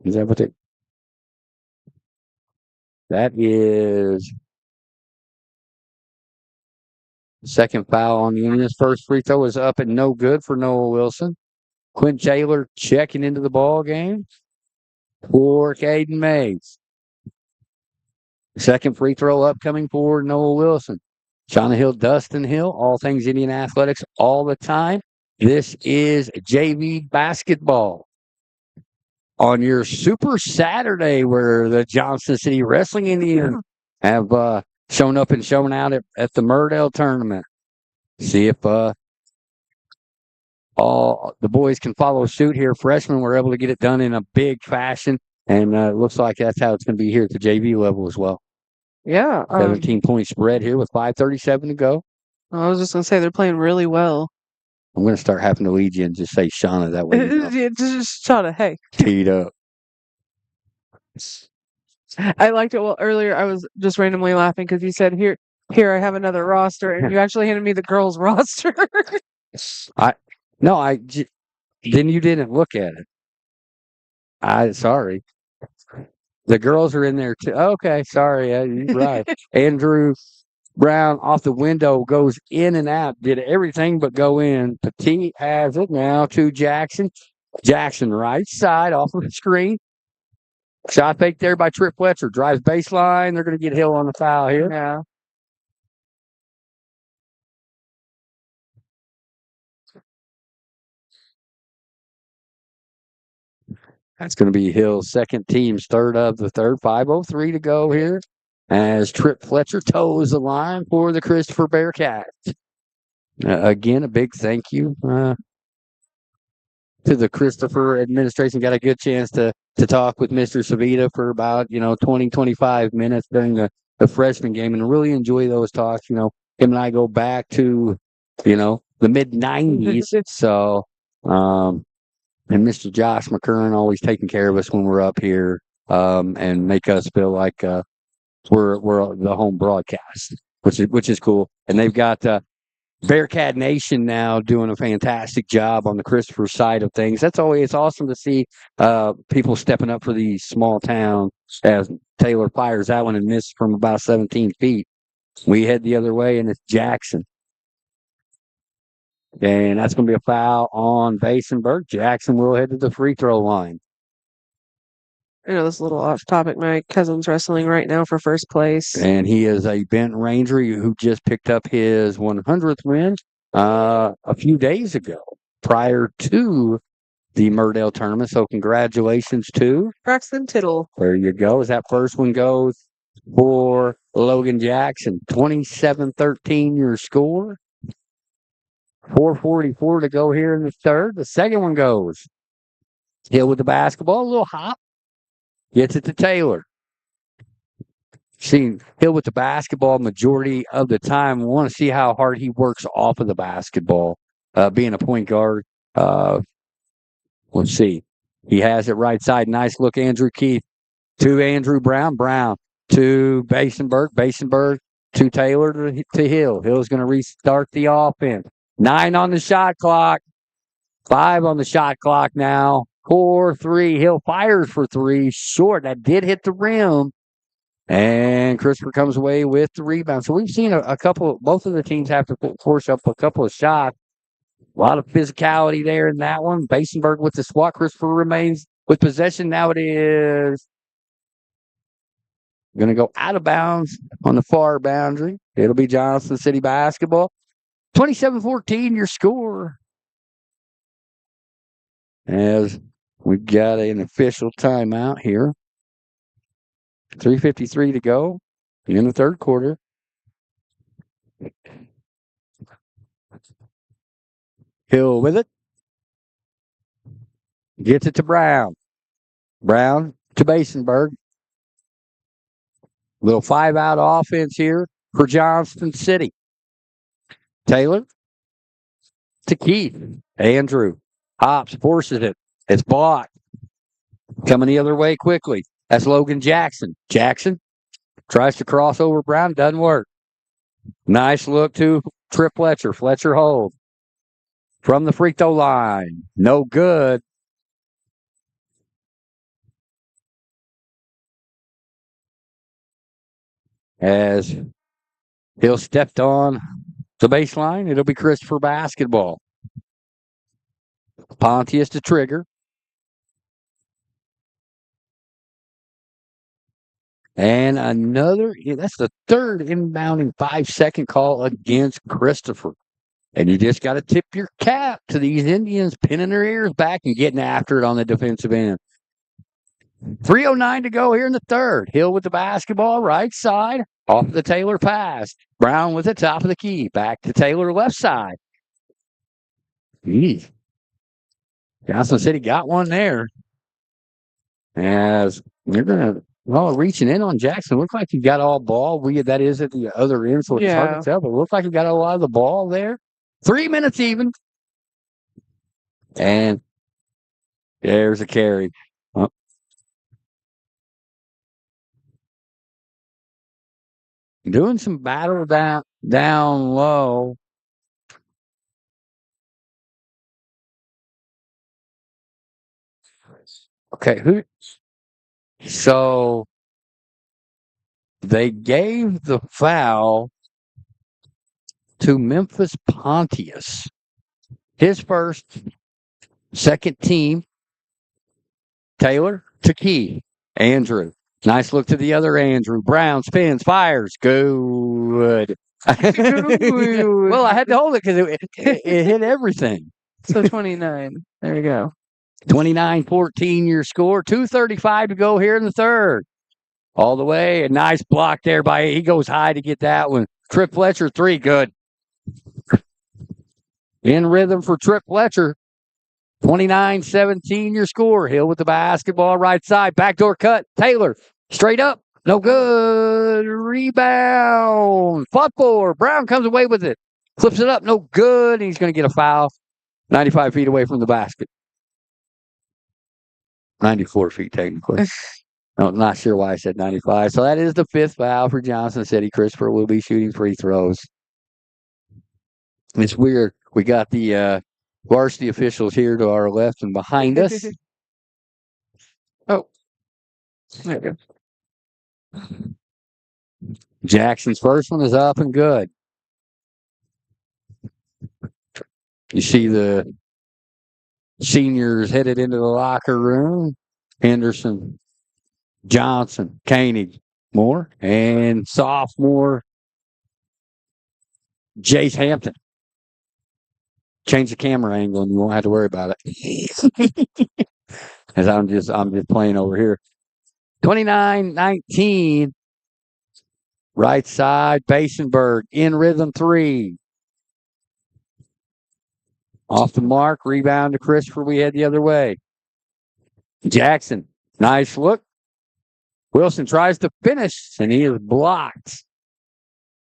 Is that what that is second foul on the end. His first free throw is up and no good for Noah Wilson. Quinn Taylor checking into the ball game for Caden Mays. Second free throw upcoming for Noah Wilson. Shauna Hill, Dustin Hill, all things Indian athletics all the time. This is JV basketball on your Super Saturday, where the Johnston City Wrestling Indians have shown up and shown out at the Murdale tournament. See if all the boys can follow suit here. Freshmen were able to get it done in a big fashion, and it looks like that's how it's going to be here at the JV level as well. Yeah. 17-point spread here with 5:37 to go. I was just going to say they're playing really well. I'm going to start having to lead you and just say Shauna that way. Just Shauna, hey. Teed up. I liked it. Well, earlier I was just randomly laughing because you said, here, I have another roster, and you actually handed me the girls' roster. Then you didn't look at it. Sorry. The girls are in there too. Okay, sorry. You're right. Andrew Brown off the window goes in and out. Did everything but go in. Petit has it now to Jackson. Jackson right side off of the screen. Shot fake there by Trip Fletcher. Drives baseline. They're going to get Hill on the foul here. Yeah. That's going to be Hill's second team's third of the third. 5:03 to go here as Trip Fletcher toes the line for the Christopher Bearcats. Again, a big thank you to the Christopher administration. Got a good chance to talk with Mr. Savita for about 20, 25 minutes during the freshman game, and really enjoy those talks. Him and I go back to the mid-'90s. So and Mr. Josh McCurran always taking care of us when we're up here and make us feel like we're the home broadcast, which is cool. And they've got Bearcat Nation now doing a fantastic job on the Christopher side of things. It's awesome to see people stepping up for these small towns as Taylor fires that one and missed from about 17 feet. We head the other way, and it's Jackson. And that's going to be a foul on Basenberg. Jackson will head to the free throw line. This is a little off topic. My cousin's wrestling right now for first place. And he is a Benton Ranger who just picked up his 100th win a few days ago prior to the Murdale tournament. So congratulations to Braxton Tittle. There you go. As that first one goes for Logan Jackson. 27-13 your score. 4:44 to go here in the third. The second one goes. Hill with the basketball. A little hop. Gets it to Taylor. Seen Hill with the basketball majority of the time. We want to see how hard he works off of the basketball, being a point guard. Let's see. He has it right side. Nice look, Andrew Keith. To Andrew Brown. Brown to Basenberg. Basenberg to Taylor to Hill. Hill's going to restart the offense. 9 on the shot clock. 5 on the shot clock now. 4-3. Hill fires for 3. Short. That did hit the rim. And Christopher comes away with the rebound. So we've seen a couple, both of the teams have to force up a couple of shots. A lot of physicality there in that one. Basenberg with the swat. Christopher remains with possession. Now it is going to go out of bounds on the far boundary. It'll be Johnson City basketball. 27-14 your score. As we've got an official timeout here. 3:53 to go in the third quarter. Hill with it. Gets it to Brown. Brown to Basenberg. Little 5-out offense here for Johnston City. Taylor to Keith. Andrew hops, forces it. It's blocked. Coming the other way quickly. That's Logan Jackson. Jackson tries to cross over Brown. Doesn't work. Nice look to Trip Fletcher. Fletcher hold. From the free throw line. No good. As Hill stepped on the baseline, it'll be Christopher basketball. Pontius to trigger. And that's the third inbounding 5-second call against Christopher. And you just got to tip your cap to these Indians pinning their ears back and getting after it on the defensive end. 3:09 to go here in the third. Hill with the basketball, right side, off the Taylor pass. Brown with the top of the key. Back to Taylor, left side. Jeez. Johnson City got one there. As they're going to, reaching in on Jackson. Looks like he got all ball. That is at the other end, so it's hard to tell, but it looks like he got a lot of the ball there. 3 minutes even. And there's a carry. Doing some battle down low. Okay, so they gave the foul to Memphis Pontius. His first, second team. Taylor to Key. Andrew. Nice look to the other Andrew. Brown spins, fires. Good. Well, I had to hold it because it hit everything. So 29. There you go. 29-14 your score. 2:35 to go here in the third. All the way. A nice block there he goes high to get that one. Trip Fletcher, 3. Good. In rhythm for Trip Fletcher. 29-17 your score. Hill with the basketball, right side. Backdoor cut. Taylor, straight up. No good. Rebound. Fought for. Brown comes away with it. Flips it up. No good. He's going to get a foul. 95 feet away from the basket. 94 feet, technically. I'm not sure why I said 95. So that is the 5th foul for Johnson City. Christopher will be shooting free throws. It's weird. We got the varsity officials here to our left and behind us. Oh, there you go. Jackson's first one is up and good. You see the seniors headed into the locker room. Henderson, Johnson, Koenig, Moore, and sophomore Jace Hampton. Change the camera angle and you won't have to worry about it. As I'm just playing over here. 29-19. Right side, Basenberg in rhythm 3. Off the mark, rebound to Christopher. We head the other way. Jackson, nice look. Wilson tries to finish, and he is blocked.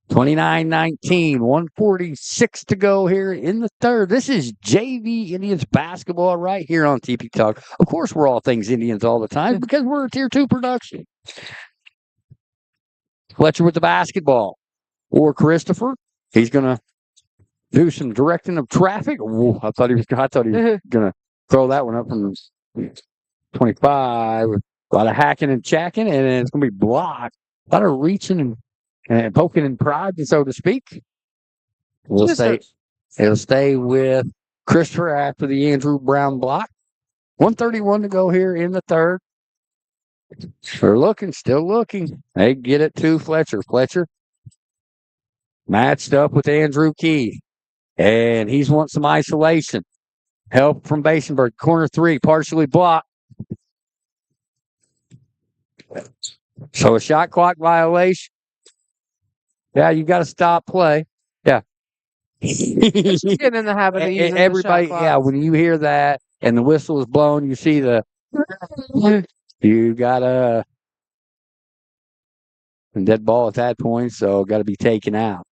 29-19, 146 to go here in the third. This is JV Indians basketball right here on TP Talk. Of course, we're all things Indians all the time because we're a Tier 2 production. Fletcher with the basketball. Or Christopher. He's going to do some directing of traffic. Ooh, I thought he was going to throw that one up from 25. A lot of hacking and chacking, and it's going to be blocked. A lot of reaching and poking and prodding, so to speak. It'll stay with Christopher after the Andrew Brown block. 1:31 to go here in the third. They're looking, still looking. They get it to Fletcher. Fletcher matched up with Andrew Key, and he's wanting some isolation. Help from Basenberg. Corner three, partially blocked. So a shot clock violation. Yeah, you got to stop play. Yeah. Getting in the habit of using everybody. the shot Yeah, clock. when you hear that and the whistle is blown, you see you got a dead ball at that point, so got to be taken out.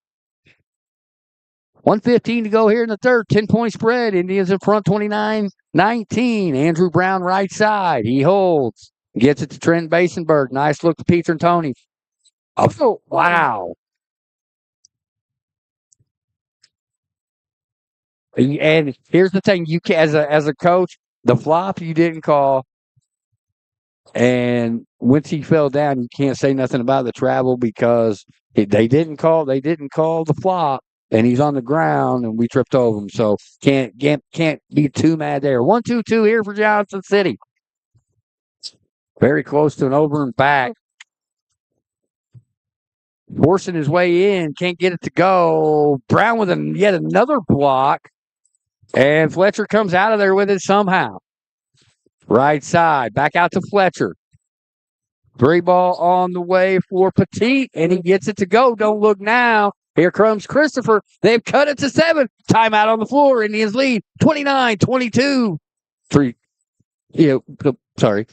1:15 to go here in the third. 10-point spread. Indians in front 29-19. Andrew Brown right side. He holds. Gets it to Trent Basenberg. Nice look to Peter and Tony. Oh, wow. And here's the thing: you can, as a coach, the flop you didn't call, and once he fell down, you can't say nothing about the travel because they didn't call the flop, and he's on the ground, and we tripped over him. So can't be too mad there. 1-2-2 here for Johnson City. Very close to an over and back. Forcing his way in, can't get it to go. Brown with yet another block. And Fletcher comes out of there with it somehow. Right side. Back out to Fletcher. 3-ball on the way for Petit. And he gets it to go. Don't look now. Here comes Christopher. They've cut it to 7. Timeout on the floor. Indians lead 29-22. Sorry.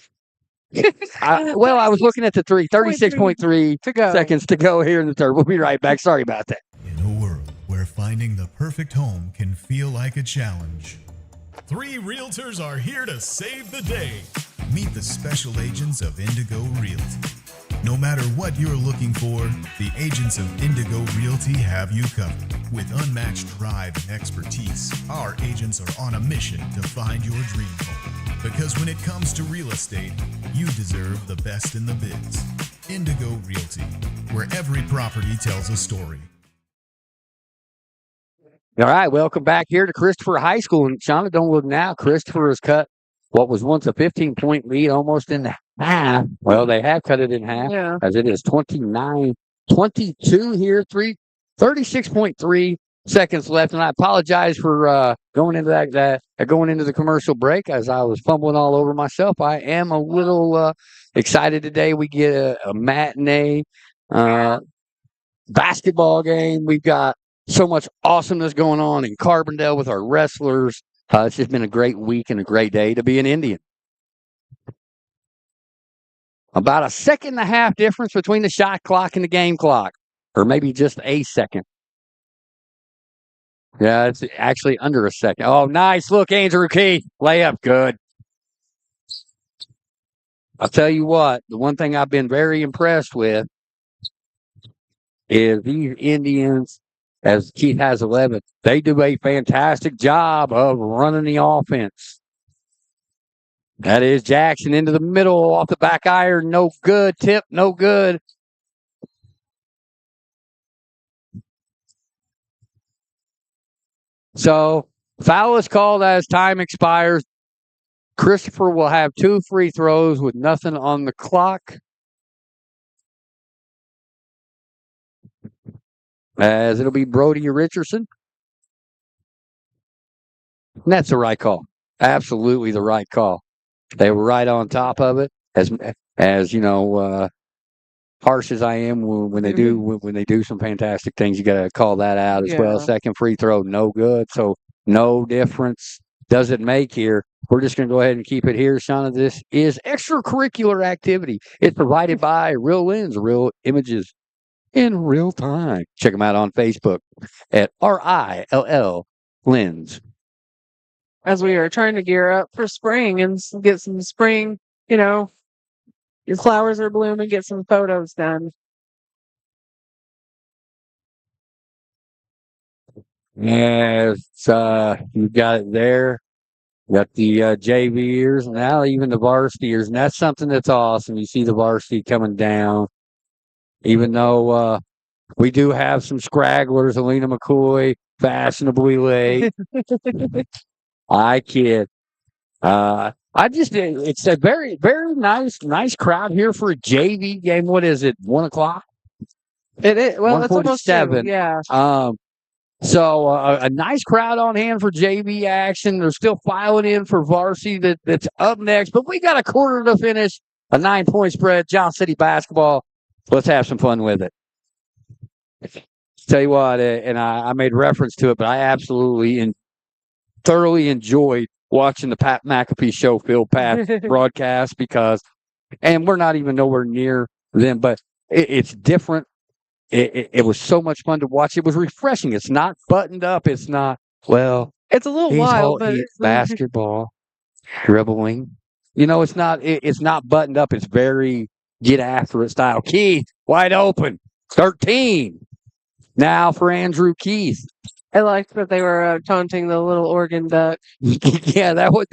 I was looking at the 36.3 seconds to go here in the third. We'll be right back. Sorry about that. In a world where finding the perfect home can feel like a challenge, 3 realtors are here to save the day. Meet the special agents of Indigo Realty. No matter what you're looking for, the agents of Indigo Realty have you covered. With unmatched drive and expertise, our agents are on a mission to find your dream home. Because when it comes to real estate, you deserve the best in the biz. Indigo Realty, where every property tells a story. All right, welcome back here to Christopher High School. And Shauna, don't look now. Christopher has cut what was once a 15-point lead almost in half. Well, they have cut it in half, as it is 29-22 here, 36.3 seconds left. And I apologize for going into the commercial break as I was fumbling all over myself. I am a little excited today. We get a matinee basketball game. We've got so much awesomeness going on in Carbondale with our wrestlers. It's just been a great week and a great day to be an Indian. About a second and a half difference between the shot clock and the game clock, or maybe just a second. Yeah, it's actually under a second. Oh, nice look, Andrew Key. Layup, good. I'll tell you what, the one thing I've been very impressed with is these Indians, as Keith has 11, they do a fantastic job of running the offense. That is Jackson into the middle off the back iron. No good. Tip, no good. So, foul is called as time expires. Christopher will have 2 free throws with nothing on the clock. As it'll be Brody Richardson. And that's the right call. Absolutely the right call. They were right on top of it. As you know, harsh as I am when they do some fantastic things, you got to call that out as well. Second free throw, no good. So no difference does it make here. we're just going to go ahead and keep it here, Shauna. This is extracurricular activity. It's provided by Real Lens, real images in real time. Check them out on Facebook at RILL Lens. As we are trying to gear up for spring and get some spring, your flowers are blooming, get some photos done. Yes, you got it there. Got the JVers, and now even the varsityers, and that's something that's awesome. You see the varsity coming down, even though we do have some scragglers. Alina McCoy, fashionably late. I kid. It's a very, very nice crowd here for a JV game. What is it? 1 o'clock? It is. Well, it's almost 2, yeah. So a nice crowd on hand for JV action. They're still filing in for varsity that's up next, but we got a quarter to finish. A 9-point spread. Johnson City basketball. Let's have some fun with it. Tell you what, and I made reference to it, but I absolutely and thoroughly enjoyed watching the Pat McAfee show Field Path broadcast and we're not even nowhere near them, but it's different. It was so much fun to watch. It was refreshing. It's not buttoned up. It's not, it's a little wild, but it's basketball, dribbling. It's not buttoned up. It's very get after it style. Keith, wide open, 13. Now for Andrew Keith. I liked that they were taunting the little Oregon duck. Yeah, that would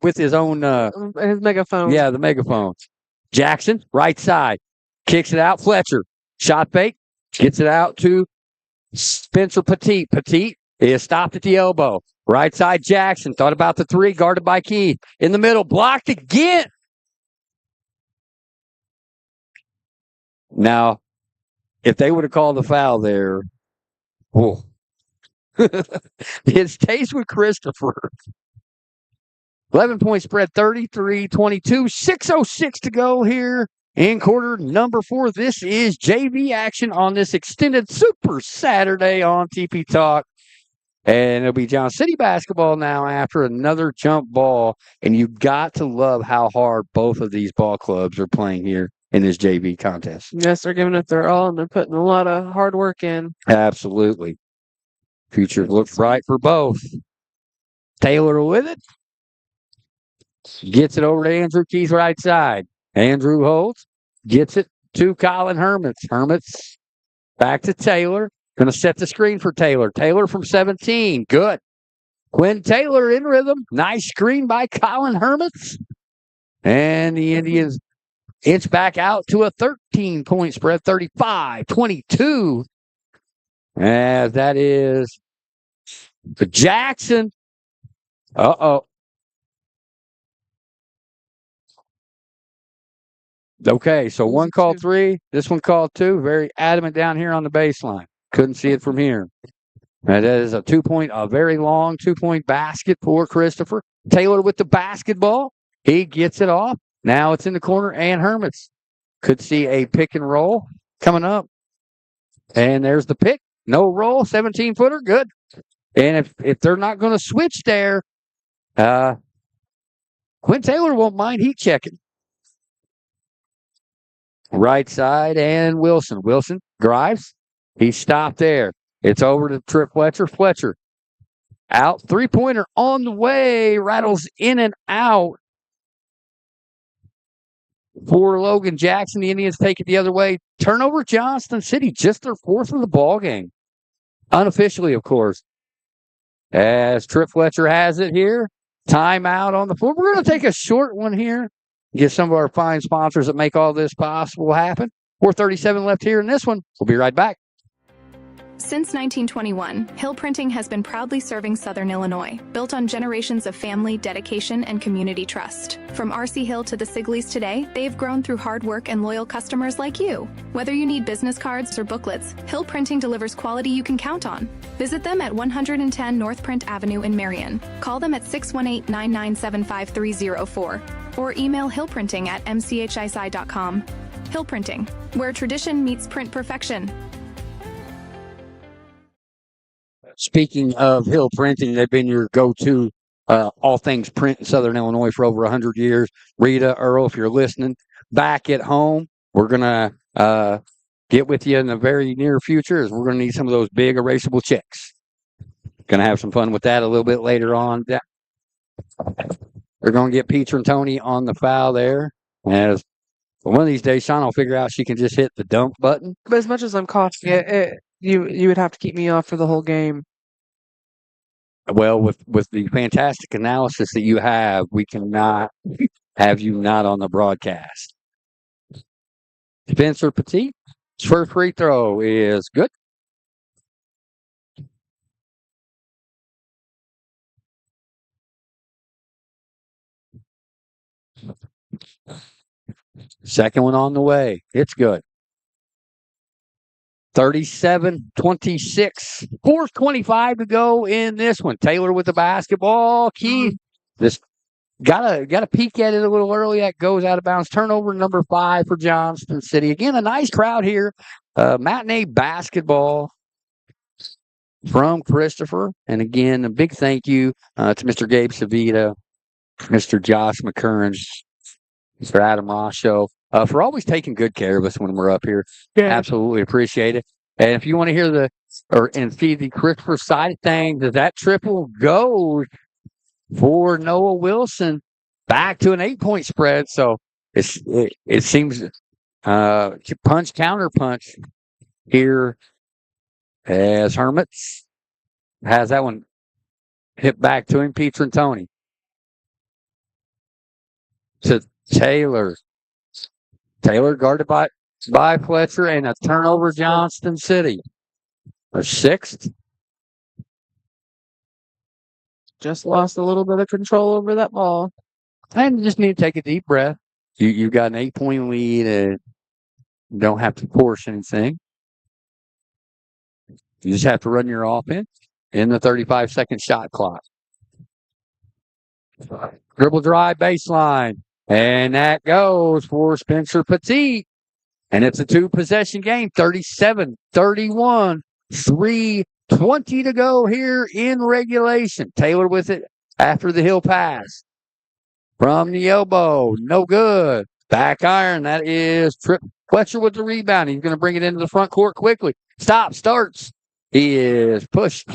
with his own his megaphone. Yeah, the megaphone. Jackson, right side, kicks it out. Fletcher, shot fake, gets it out to Spencer Petit. Petit is stopped at the elbow. Right side, Jackson thought about the 3, guarded by Keith. In the middle, blocked again. Now, if they would have called the foul there, it stays with Christopher. 11-point spread, 33-22, 6:06 to go here in quarter number 4. This is JV action on this extended Super Saturday on TP Talk. And it'll be Johnson City basketball now after another jump ball. And you've got to love how hard both of these ball clubs are playing here in this JV contest. Yes, they're giving it their all, and they're putting a lot of hard work in. Absolutely. Future looks bright for both. Taylor with it. Gets it over to Andrew Keith's right side. Andrew holds. Gets it to Colin Hermits. Hermits back to Taylor. Going to set the screen for Taylor. Taylor from 17. Good. Quinn Taylor in rhythm. Nice screen by Colin Hermits. And the Indians inch back out to a 13-point spread, 35-22. As that is the Jackson. Uh-oh. Okay, so one called 3. This one called 2. Very adamant down here on the baseline. Couldn't see it from here. And that is a 2-point, a very long 2-point basket for Christopher. Taylor with the basketball. He gets it off. Now it's in the corner, and Hermits could see a pick and roll coming up. And there's the pick. No roll, 17-footer, good. And if they're not going to switch there, Quinn Taylor won't mind heat checking. Right side, and Wilson. Wilson drives. He stopped there. It's over to Trip Fletcher. Fletcher out. 3-pointer on the way. Rattles in and out. For Logan Jackson, the Indians take it the other way. Turnover, Johnston City, just their 4th of the ball game. Unofficially, of course. As Trip Fletcher has it here. Timeout on the floor. We're going to take a short one here. Get some of our fine sponsors that make all this possible happen. 4:37 left here in this one. We'll be right back. Since 1921, Hill Printing has been proudly serving Southern Illinois, built on generations of family, dedication, and community trust. From R.C. Hill to the Sigleys today, they've grown through hard work and loyal customers like you. Whether you need business cards or booklets, Hill Printing delivers quality you can count on. Visit them at 110 North Print Avenue in Marion. Call them at 618-997-5304 or email hillprinting@mchsi.com. Hill Printing, where tradition meets print perfection. Speaking of Hill Printing, they've been your go-to all things print in Southern Illinois for over 100 years. Rita, Earl, if you're listening, back at home, we're going to get with you in the very near future as we're going to need some of those big erasable checks. Going to have some fun with that a little bit later on. They're going to get Peter and Tony on the foul there. As one of these days, Sean will figure out she can just hit the dunk button. But as much as I'm caution, you would have to keep me off for the whole game. Well, with the fantastic analysis that you have, we cannot have you not on the broadcast. Spencer Petit, first free throw is good. Second one on the way. It's good. 37-26. 4:25 to go in this one. Taylor with the basketball. Keith just got a peek at it a little early. That goes out of bounds. Turnover number 5 for Johnston City. Again, a nice crowd here. Matinee basketball from Christopher. And again, a big thank you to Mr. Gabe Savita, Mr. Josh McCurran, Mr. Adam Rosho, for always taking good care of us when we're up here. Yeah. Absolutely appreciate it. And if you want to hear and see the Christopher side of things, that triple goes for Noah Wilson back to an 8-point spread. So it seems punch counter punch here as Hermits has that one hit back to him. Peter and Tony to Taylor. Taylor guarded by Fletcher, and a turnover Johnston City. A 6th. Just lost a little bit of control over that ball. And you just need to take a deep breath. You've got an 8-point lead and you don't have to force anything. You just have to run your offense in the 35-second shot clock. Dribble drive baseline. And that goes for Spencer Petit. And it's a 2-possession game. 37-31. 3:20 to go here in regulation. Taylor with it after the Hill pass. From the elbow. No good. Back iron. That is Trip Fletcher with the rebound. He's going to bring it into the front court quickly. Starts. He is pushed.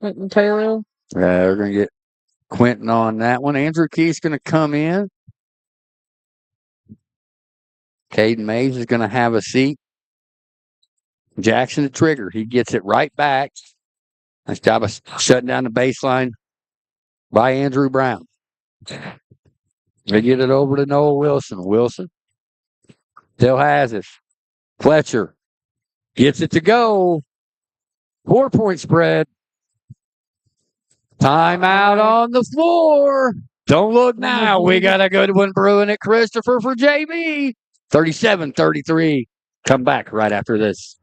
Quentin Taylor. We're going to get Quentin on that one. Andrew Keith's going to come in. Caden Mays is going to have a seat. Jackson the trigger. He gets it right back. Nice job of shutting down the baseline by Andrew Brown. They get it over to Noah Wilson. Wilson still has it. Fletcher gets it to go. 4-point spread. Timeout on the floor. Don't look now. We got a good one brewing at Christopher for JB. 37-33. Come back right after this.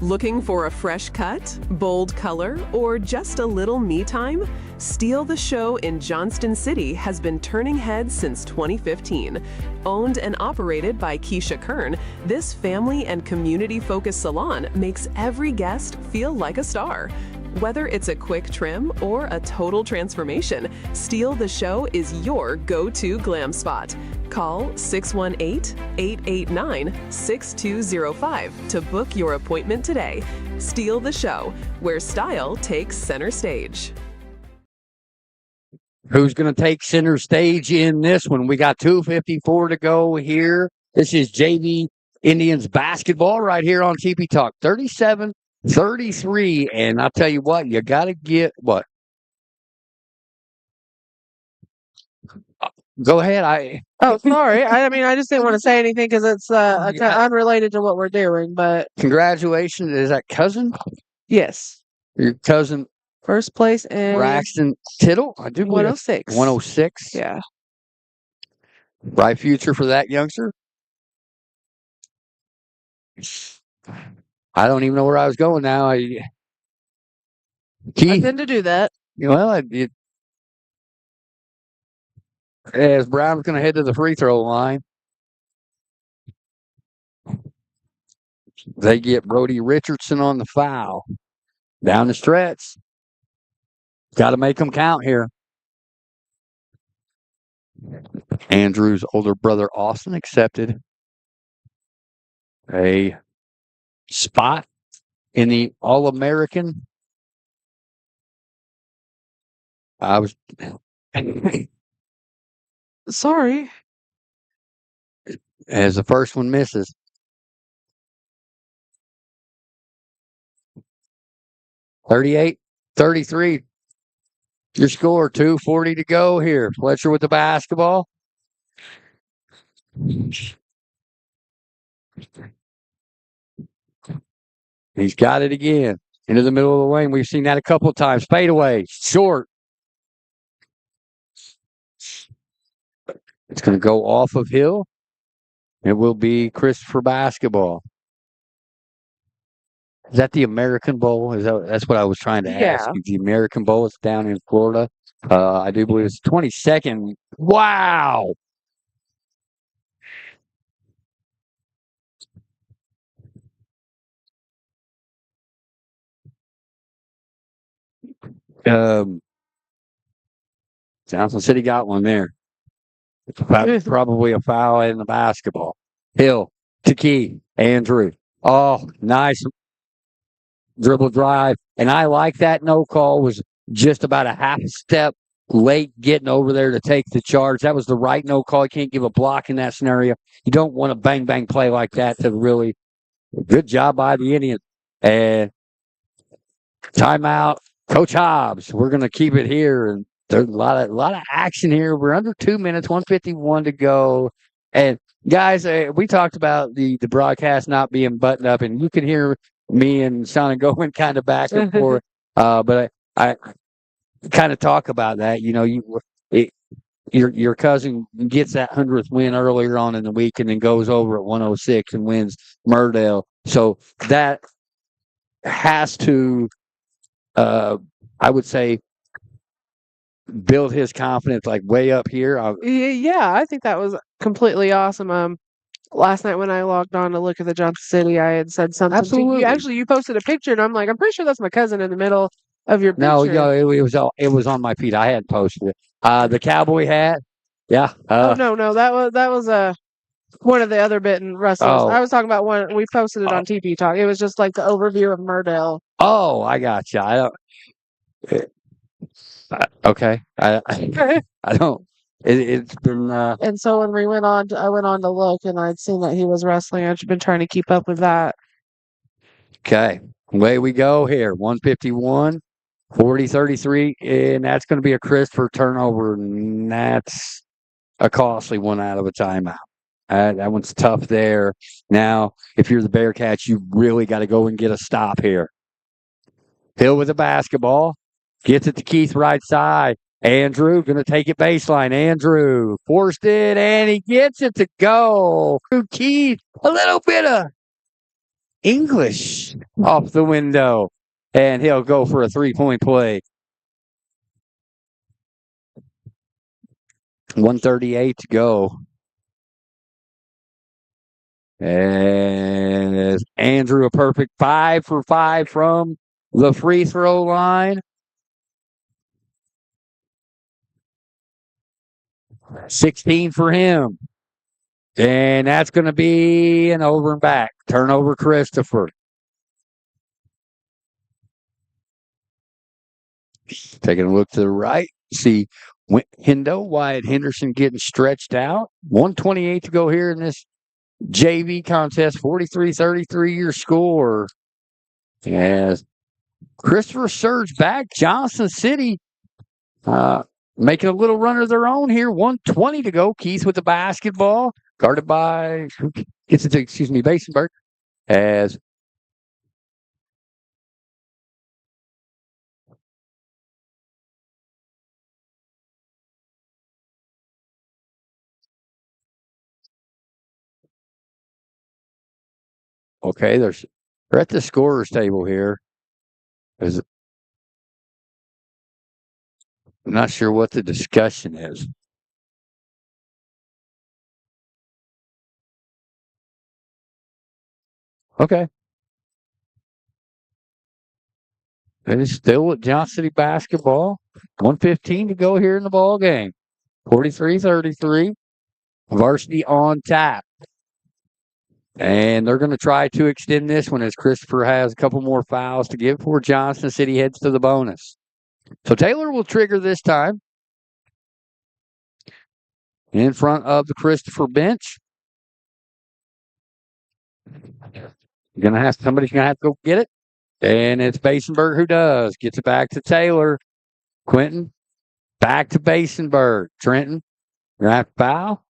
Looking for a fresh cut, bold color, or just a little me time? Steal the Show in Johnston City has been turning heads since 2015. Owned and operated by Keisha Kern, this family and community-focused salon makes every guest feel like a star. Whether it's a quick trim or a total transformation, Steal the Show is your go-to glam spot. Call 618-889-6205 to book your appointment today. Steal the Show, where style takes center stage. Who's going to take center stage in this one? We got 2:54 to go here. This is JV Indians basketball right here on TP Talk. 37-33. And I'll tell you what, you got to get what? Go ahead. Oh, sorry. I just didn't want to say anything because it's unrelated to what we're doing. But congratulations. Is that cousin? Yes. Your cousin. First place in Braxton Tittle. I do 106. 106. Yeah. Bright future for that youngster. I don't even know where I was going now. I tend to do that. Well, as Brown's going to head to the free throw line, they get Brody Richardson on the foul. Down the stretch. Got to make them count here. Andrew's older brother, Austin, accepted a spot in the All-American. I was Sorry. as the first one misses. $38, 33. Your score, 2:40 to go here. Fletcher with the basketball. He's got it again. Into the middle of the lane. We've seen that a couple of times. Fade away. Short. It's going to go off of Hill. It will be Christopher basketball. Is that the American Bowl? That's what I was trying to ask you. The American Bowl is down in Florida. I do believe it's 22nd. Wow. Johnson City got one there. It's probably a foul in the basketball. Hill to Key. Andrew. Oh, nice dribble drive. And I like that no call. Was just about a half step late getting over there to take the charge. That was the right no call. You can't give a block in that scenario. You don't want a bang play like that to really. Good job by the Indians. And timeout. Coach Hobbs. We're going to keep it here. And there's a lot of action here. We're under 2 minutes, 1:51 to go. And guys, we talked about the broadcast not being buttoned up, and you can hear me and Sean going kind of back and forth. But I kind of talk about that. You know, your cousin gets that 100th win earlier on in the week, and then goes over at 106 and wins Murdale. So that has to, I would say, build his confidence like way up here. Yeah, I think that was completely awesome. Last night when I logged on to look at the Johnson City, I had said something. Absolutely. You posted a picture, and I'm like, I'm pretty sure that's my cousin in the middle of your picture. No, it was on my feed. I hadn't posted it. The cowboy hat. Yeah. No, that was one of the other bitten wrestlers. Oh. I was talking about one. We posted it on TP Talk. It was just like the overview of Murdale. Oh, I got you. I don't. Okay. I don't. It's been. And so when we went on, I went on to look, and I'd seen that he was wrestling. I've been trying to keep up with that. Okay. Away we go here. 151, 40-33, and that's going to be a Christopher turnover, and that's a costly one out of a timeout. That one's tough there. Now, if you're the Bearcats, you really got to go and get a stop here. Hill with the basketball. Gets it to Keith right side. Andrew going to take it baseline. Andrew forced it, and he gets it to go. Keith, a little bit of English off the window. And he'll go for a three-point play. 1:38 to go. And Andrew, a perfect 5 for 5 from the free throw line. 16 for him. And that's going to be an over and back. Turnover, Christopher. Taking a look to the right. See Hendo, Wyatt Henderson getting stretched out. 1:28 to go here in this JV contest. 43-33 your score. As Christopher surged back. Johnson City making a little run of their own here. 1:20 to go. Keith with the basketball. Guarded by, Basenberg. As okay, they're at the scorer's table here. I'm not sure what the discussion is. Okay. It is still at Johnson City basketball. 1:15 to go here in the ball game. 43-33. Varsity on tap. And they're going to try to extend this one as Christopher has a couple more fouls to give before Johnson City heads to the bonus. So Taylor will trigger this time. In front of the Christopher bench. Somebody's going to have to go get it. And it's Basenberg who does. Gets it back to Taylor. Quentin. Back to Basenberg. Trenton. You're going to have to foul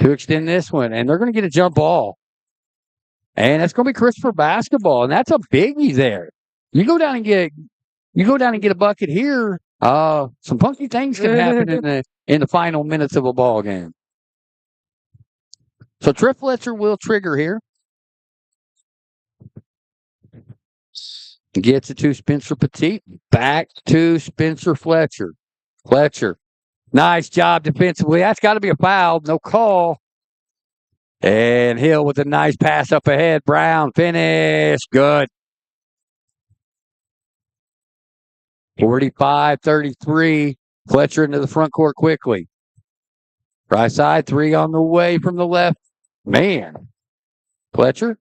to extend this one. And they're going to get a jump ball. And that's going to be Christopher basketball. And that's a biggie there. You go down and get a bucket here. Some funky things can happen in the final minutes of a ball game. So Triff Fletcher will trigger here. Gets it to Spencer Petit. Back to Spencer Fletcher. Fletcher. Nice job defensively. That's got to be a foul. No call. And Hill with a nice pass up ahead. Brown finish. Good. 45-33. Fletcher into the front court quickly. Right side, three on the way from the left. Man. Fletcher.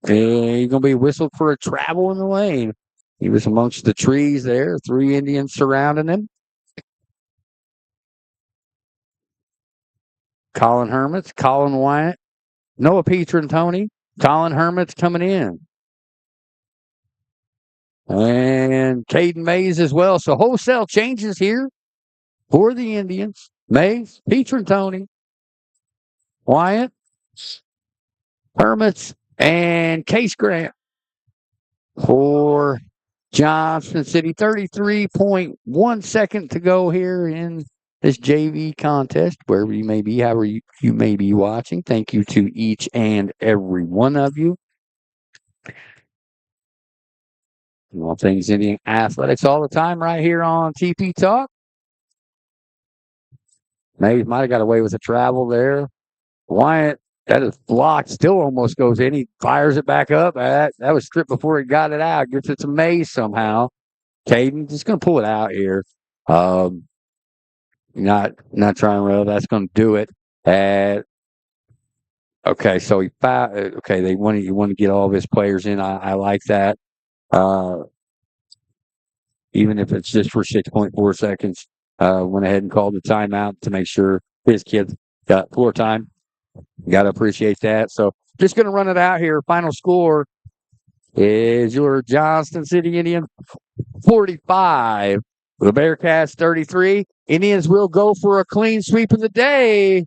And he's going to be whistled for a travel in the lane. He was amongst the trees there. 3 Indians surrounding him. Colin Hermits, Colin Wyatt, Noah Pietrantoni, Colin Hermits coming in. And Caden Mays as well. So wholesale changes here for the Indians. Mays, Pietrantoni, Wyatt, Hermits, and Case Grant for Johnson City. 33.1 second to go here in this JV contest, wherever you may be, however you may be watching. Thank you to each and every one of you. All things Indian athletics all the time right here on TP Talk. Maybe might have got away with a travel there. Wyatt, that is blocked, still almost goes in. He fires it back up. That was stripped before he got it out. Gets it to Mays somehow. Caden just going to pull it out here. Not trying real. That's going to do it. Okay, so he fouled. Okay, you want to get all of his players in. I like that. Even if it's just for 6.4 seconds, went ahead and called the timeout to make sure his kids got floor time. Got to appreciate that. So just going to run it out here. Final score is your Johnston City Indians 45. The Bearcats 33. Indians will go for a clean sweep of the day.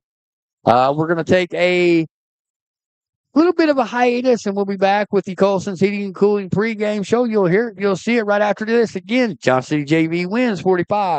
We're going to take a little bit of a hiatus, and we'll be back with the Colson's Heating and Cooling pregame show. You'll see it right after this. Again, Johnson City JV wins 45.